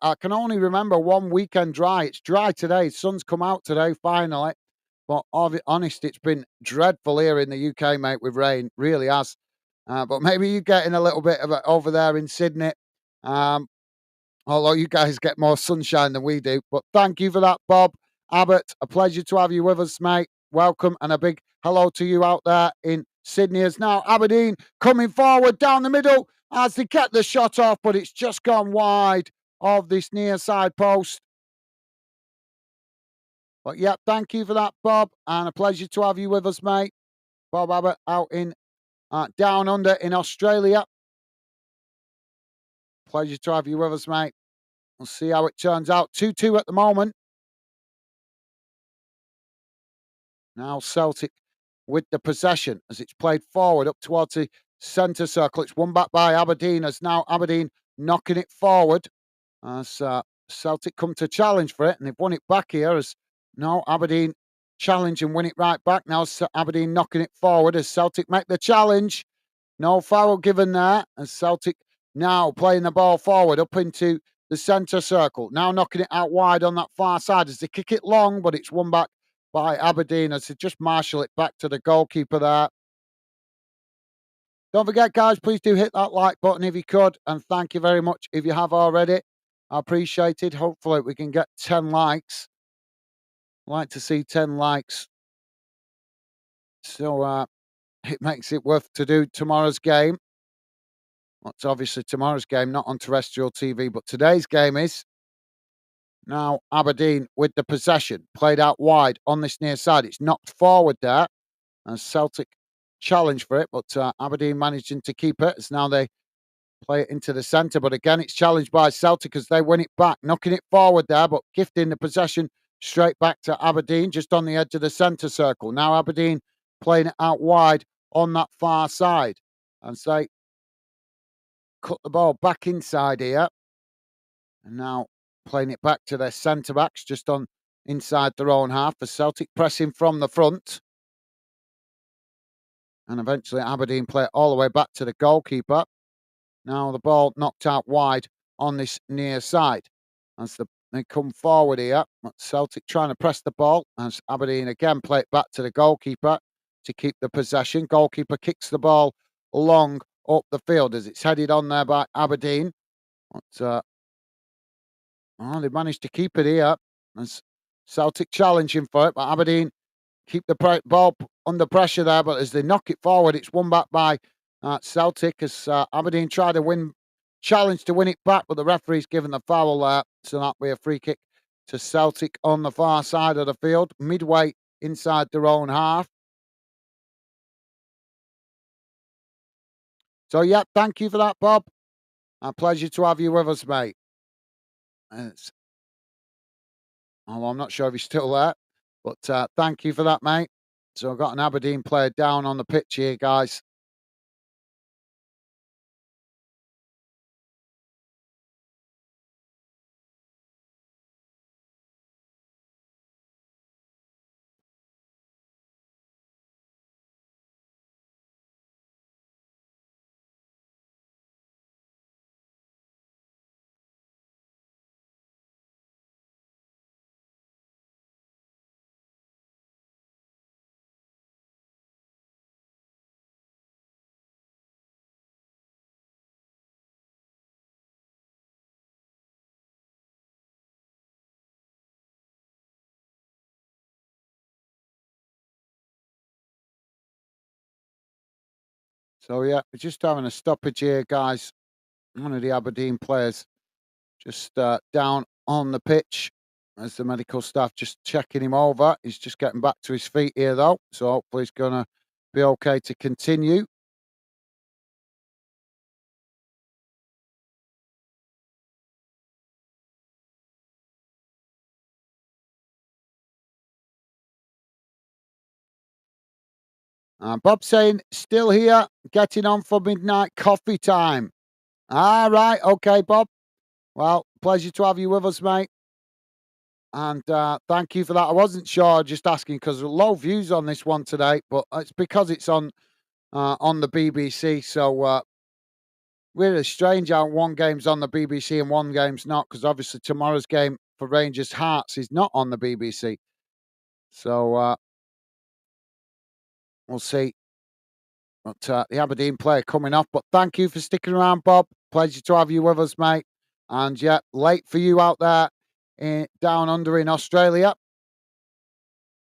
I can only remember one weekend dry. It's dry today. Sun's come out today, finally. But I'll be honest, it's been dreadful here in the UK, mate, with rain. Really has. But maybe you're getting a little bit of it over there in Sydney. Um, Although you guys get more sunshine than we do. But thank you for that, Bob Abbott. A pleasure to have you with us, mate. Welcome and a big hello to you out there in Sydney. As now Aberdeen coming forward down the middle as they get the shot off, but it's just gone wide of this near side post. But yeah, thank you for that, Bob, and a pleasure to have you with us, mate. Bob Abbott out in down under in Australia. Pleasure to have you with us, mate. We'll see how it turns out. 2-2 at the moment. Now Celtic with the possession as it's played forward up towards the centre circle. It's won back by Aberdeen as now Aberdeen knocking it forward as Celtic come to challenge for it and they've won it back here as now Aberdeen challenge and win it right back. Now Aberdeen knocking it forward as Celtic make the challenge. No foul given there as Celtic now playing the ball forward up into the centre circle. Now knocking it out wide on that far side as they kick it long, but it's won back by Aberdeen as they just marshal it back to the goalkeeper there. Don't forget, guys, please do hit that like button if you could. And thank you very much if you have already. I appreciate it. Hopefully we can get 10 likes. I'd like to see 10 likes. So it makes it worth to do tomorrow's game. That's obviously tomorrow's game, not on terrestrial TV, but today's game is. Now Aberdeen with the possession, played out wide on this near side. It's knocked forward there. And Celtic challenge for it, but Aberdeen managing to keep it as now they play it into the centre. But again, it's challenged by Celtic as they win it back, knocking it forward there, but gifting the possession straight back to Aberdeen, just on the edge of the centre circle. Now Aberdeen playing it out wide on that far side. And so they cut the ball back inside here. And now playing it back to their centre backs, just on inside their own half. The Celtic pressing from the front. And eventually Aberdeen play it all the way back to the goalkeeper. Now the ball knocked out wide on this near side. As they come forward here, Celtic trying to press the ball. As Aberdeen again play it back to the goalkeeper to keep the possession. Goalkeeper kicks the ball long up the field as it's headed on there by Aberdeen. But they managed to keep it here. As Celtic challenging for it, but Aberdeen keep the ball under pressure there, but as they knock it forward, it's won back by Celtic as Aberdeen try to challenge to win it back, but the referee's given the foul there, so that'll be a free kick to Celtic on the far side of the field, midway inside their own half. So, yeah, thank you for that, Bob. A pleasure to have you with us, mate. I'm not sure if he's still there, but thank you for that, mate. So I've got an Aberdeen player down on the pitch here, guys. So yeah, we're just having a stoppage here, guys. One of the Aberdeen players just down on the pitch as the medical staff just checking him over. He's just getting back to his feet here, though. So hopefully he's going to be okay to continue. Bob saying, still here, getting on for midnight coffee time. All right. Okay, Bob. Well, pleasure to have you with us, mate. And thank you for that. I wasn't sure, just asking because low views on this one today, but it's because it's on the BBC. So really strange how one game's on the BBC and one game's not, because obviously tomorrow's game for Rangers Hearts is not on the BBC. So we'll see. But the Aberdeen player coming off. But thank you for sticking around, Bob. Pleasure to have you with us, mate. And yeah, late for you out there down under in Australia.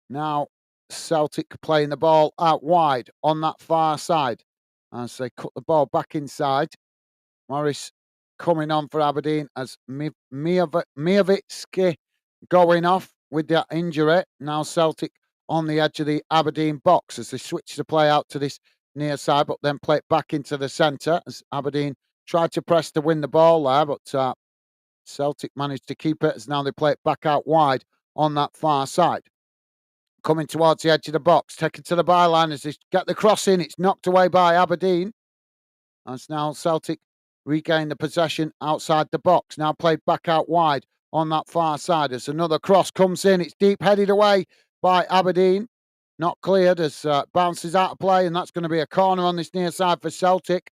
Now, Celtic playing the ball out wide on that far side as they cut the ball back inside. Morris coming on for Aberdeen as Miovicki going off with that injury. Now Celtic on the edge of the Aberdeen box as they switch the play out to this near side, but then play it back into the centre as Aberdeen tried to press to win the ball there, but Celtic managed to keep it as now they play it back out wide on that far side. Coming towards the edge of the box, taken to the byline as they get the cross in. It's knocked away by Aberdeen. As now Celtic regain the possession outside the box. Now played back out wide on that far side as another cross comes in. It's deep headed away by Aberdeen. Not cleared as bounces out of play, and that's going to be a corner on this near side for Celtic.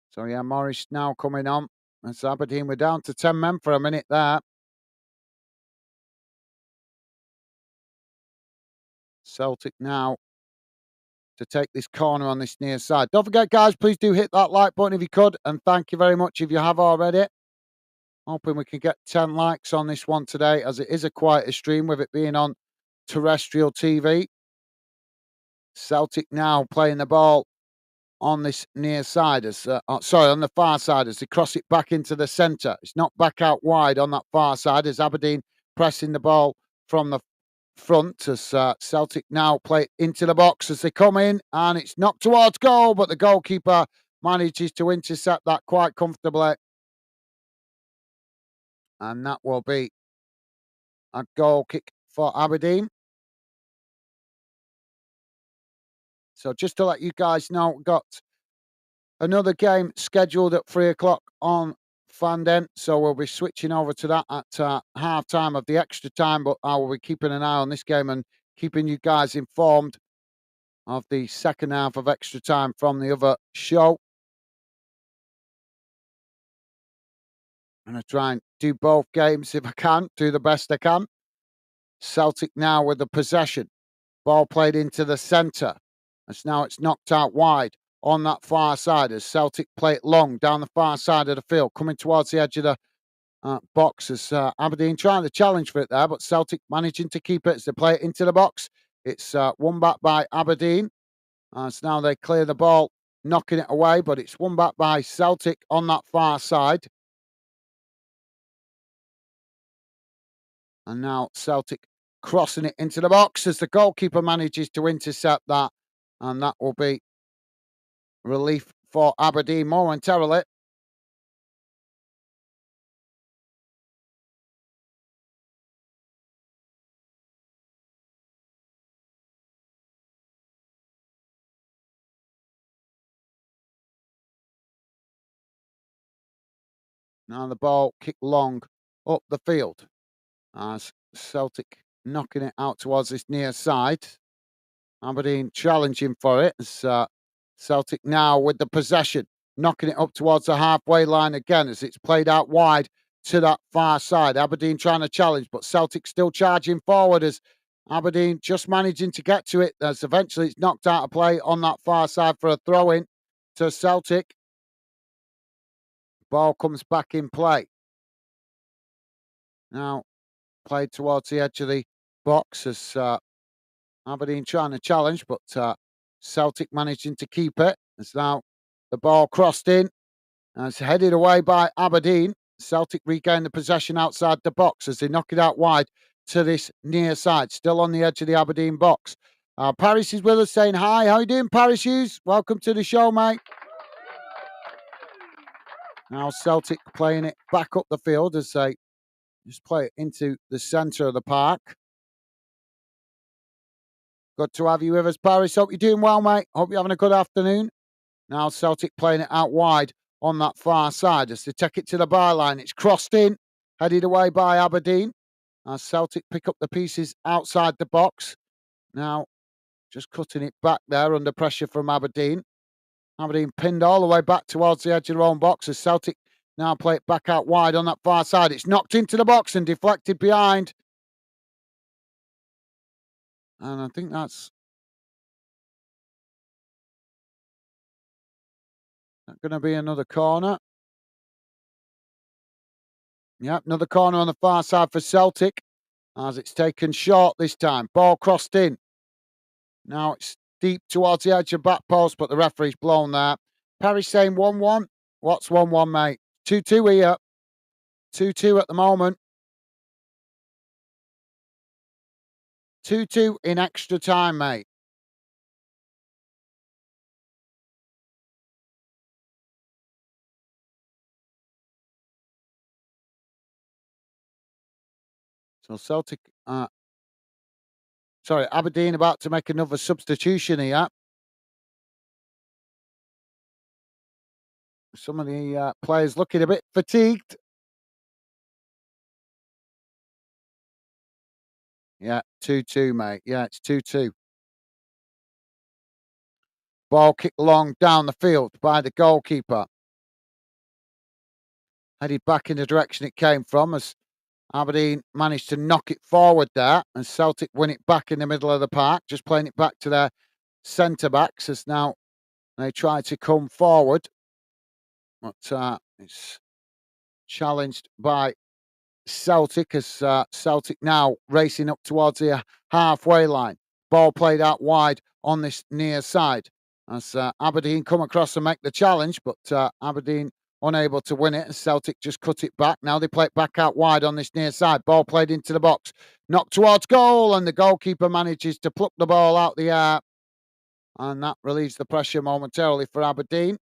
So yeah, Morris now coming on. As Aberdeen were down to 10 men for a minute there. Celtic now to take this corner on this near side. Don't forget, guys, please do hit that like button if you could. And thank you very much if you have already. Hoping we can get 10 likes on this one today, as it is a quieter stream with it being on terrestrial TV. Celtic now playing the ball on this near side, as on the far side as they cross it back into the centre. It's not back out wide on that far side as Aberdeen pressing the ball from the front as Celtic now play it into the box as they come in, and it's knocked towards goal, but the goalkeeper manages to intercept that quite comfortably. And that will be a goal kick for Aberdeen. So just to let you guys know, we've got another game scheduled at 3 o'clock on Hampden. So we'll be switching over to that at half time of the extra time. But I will be keeping an eye on this game and keeping you guys informed of the second half of extra time from the other show. I'm going to try and do both games if I can, do the best I can. Celtic now with the possession. Ball played into the centre. As now it's knocked out wide on that far side as Celtic play it long down the far side of the field, coming towards the edge of the box as Aberdeen trying to challenge for it there, but Celtic managing to keep it as they play it into the box. It's won back by Aberdeen. As now they clear the ball, knocking it away, but it's won back by Celtic on that far side. And now Celtic crossing it into the box as the goalkeeper manages to intercept that. And that will be relief for Aberdeen momentarily. Now the ball kicked long up the field as Celtic knocking it out towards this near side. Aberdeen challenging for it as Celtic now with the possession, knocking it up towards the halfway line again as it's played out wide to that far side. Aberdeen trying to challenge, but Celtic still charging forward as Aberdeen just managing to get to it as eventually it's knocked out of play on that far side for a throw in to Celtic. Ball comes back in play. Now played towards the edge of the box as Aberdeen trying to challenge, but Celtic managing to keep it. As now the ball crossed in and it's headed away by Aberdeen. Celtic regain the possession outside the box as they knock it out wide to this near side, still on the edge of the Aberdeen box. Paris is with us saying hi. How you doing, Paris Hughes? Welcome to the show, mate. Now Celtic playing it back up the field as they just play it into the centre of the park. Good to have you with us, Paris. Hope you're doing well, mate. Hope you're having a good afternoon. Now Celtic playing it out wide on that far side as they take it to the byline. It's crossed in, headed away by Aberdeen. As Celtic pick up the pieces outside the box. Now just cutting it back there under pressure from Aberdeen. Aberdeen pinned all the way back towards the edge of their own box as Celtic now play it back out wide on that far side. It's knocked into the box and deflected behind. And I think that's going to be another corner. Yep, another corner on the far side for Celtic as it's taken short this time. Ball crossed in. Now it's deep towards the edge of back post, but the referee's blown there. Perry saying 1-1. What's 1-1, mate? 2-2 here. 2-2 at the moment. 2-2 in extra time, mate. So Celtic, Aberdeen about to make another substitution here. Some of the players looking a bit fatigued. Yeah, 2-2, mate. Yeah, it's 2-2. Ball kicked long down the field by the goalkeeper. Headed back in the direction it came from as Aberdeen managed to knock it forward there and Celtic win it back in the middle of the park, just playing it back to their centre-backs as now they try to come forward. But it's challenged by Celtic as Celtic now racing up towards the halfway line. Ball played out wide on this near side as Aberdeen come across and make the challenge, but Aberdeen unable to win it as Celtic just cut it back. Now they play it back out wide on this near side. Ball played into the box, knocked towards goal, and the goalkeeper manages to pluck the ball out the air, and that relieves the pressure momentarily for Aberdeen.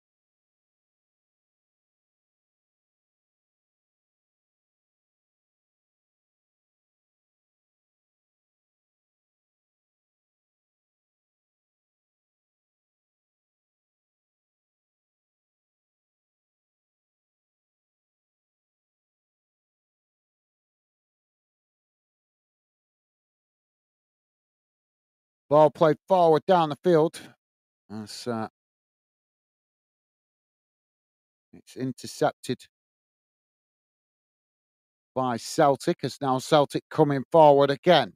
Ball played forward down the field. As it's intercepted by Celtic, as now Celtic coming forward again,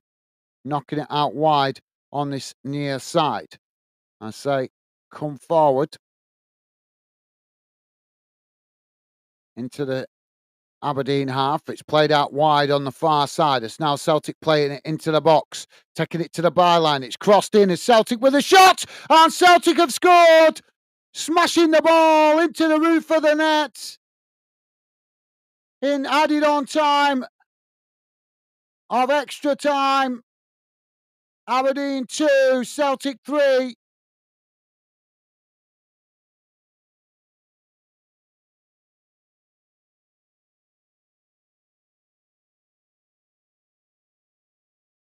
knocking it out wide on this near side. I say, come forward into the Aberdeen half. It's played out wide on the far side. It's now Celtic playing it into the box, taking it to the byline. It's crossed in as Celtic with a shot, and Celtic have scored, smashing the ball into the roof of the net in added on time of extra time. Aberdeen 2, Celtic 3.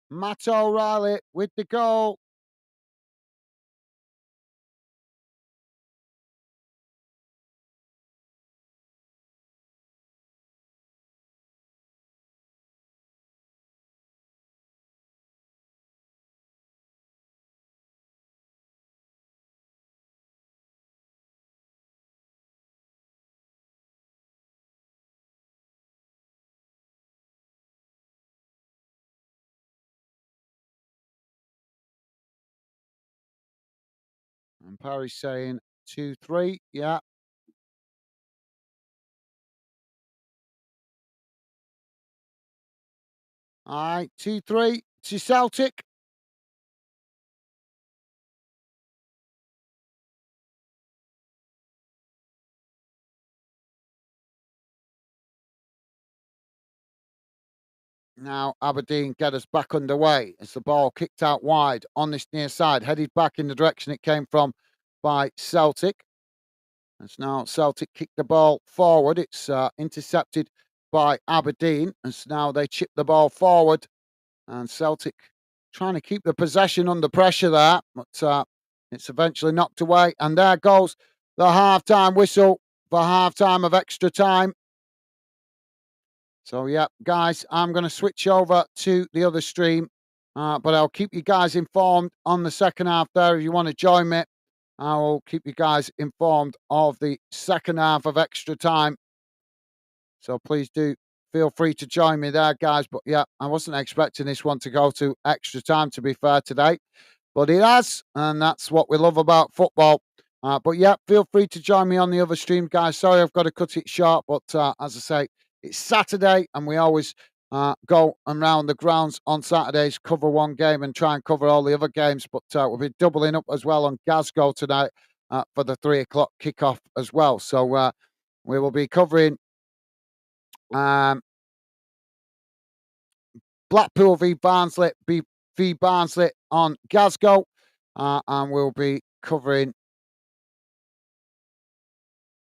Matt O'Reilly with the goal. And Parry saying 2-3. Yeah. All right, 2-3. to Celtic. Now Aberdeen get us back underway as the ball kicked out wide on this near side, headed back in the direction it came from by Celtic. As now Celtic kick the ball forward. It's intercepted by Aberdeen. As now they chip the ball forward. And Celtic trying to keep the possession under pressure there. But it's eventually knocked away. And there goes the half-time whistle for half-time of extra time. So, yeah, guys, I'm going to switch over to the other stream. But I'll keep you guys informed on the second half there if you want to join me. I will keep you guys informed of the second half of extra time. So please do feel free to join me there, guys. But yeah, I wasn't expecting this one to go to extra time, to be fair, today. But it has, and that's what we love about football. But yeah, feel free to join me on the other stream, guys. Sorry, I've got to cut it short. But as I say, it's Saturday, and we always go around the grounds on Saturdays, cover one game and try and cover all the other games. But we'll be doubling up as well on GAZGO tonight for the 3 o'clock kickoff as well. So we will be covering Blackpool v Barnsley on GAZGO. And we'll be covering,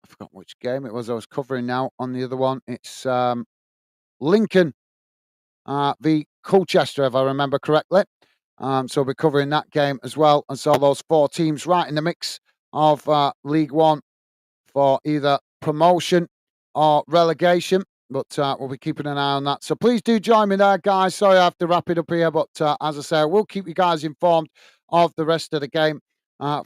I forgot which game it was I was covering now on the other one. It's Lincoln v Colchester, if I remember correctly. So we'll be covering that game as well. And so those 4 teams right in the mix of League One for either promotion or relegation. But we'll be keeping an eye on that. So please do join me there, guys. Sorry I have to wrap it up here. But as I say, we'll keep you guys informed of the rest of the game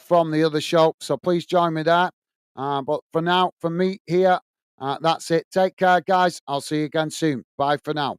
from the other show. So please join me there. But for now, from me here, that's it. Take care, guys. I'll see you again soon. Bye for now.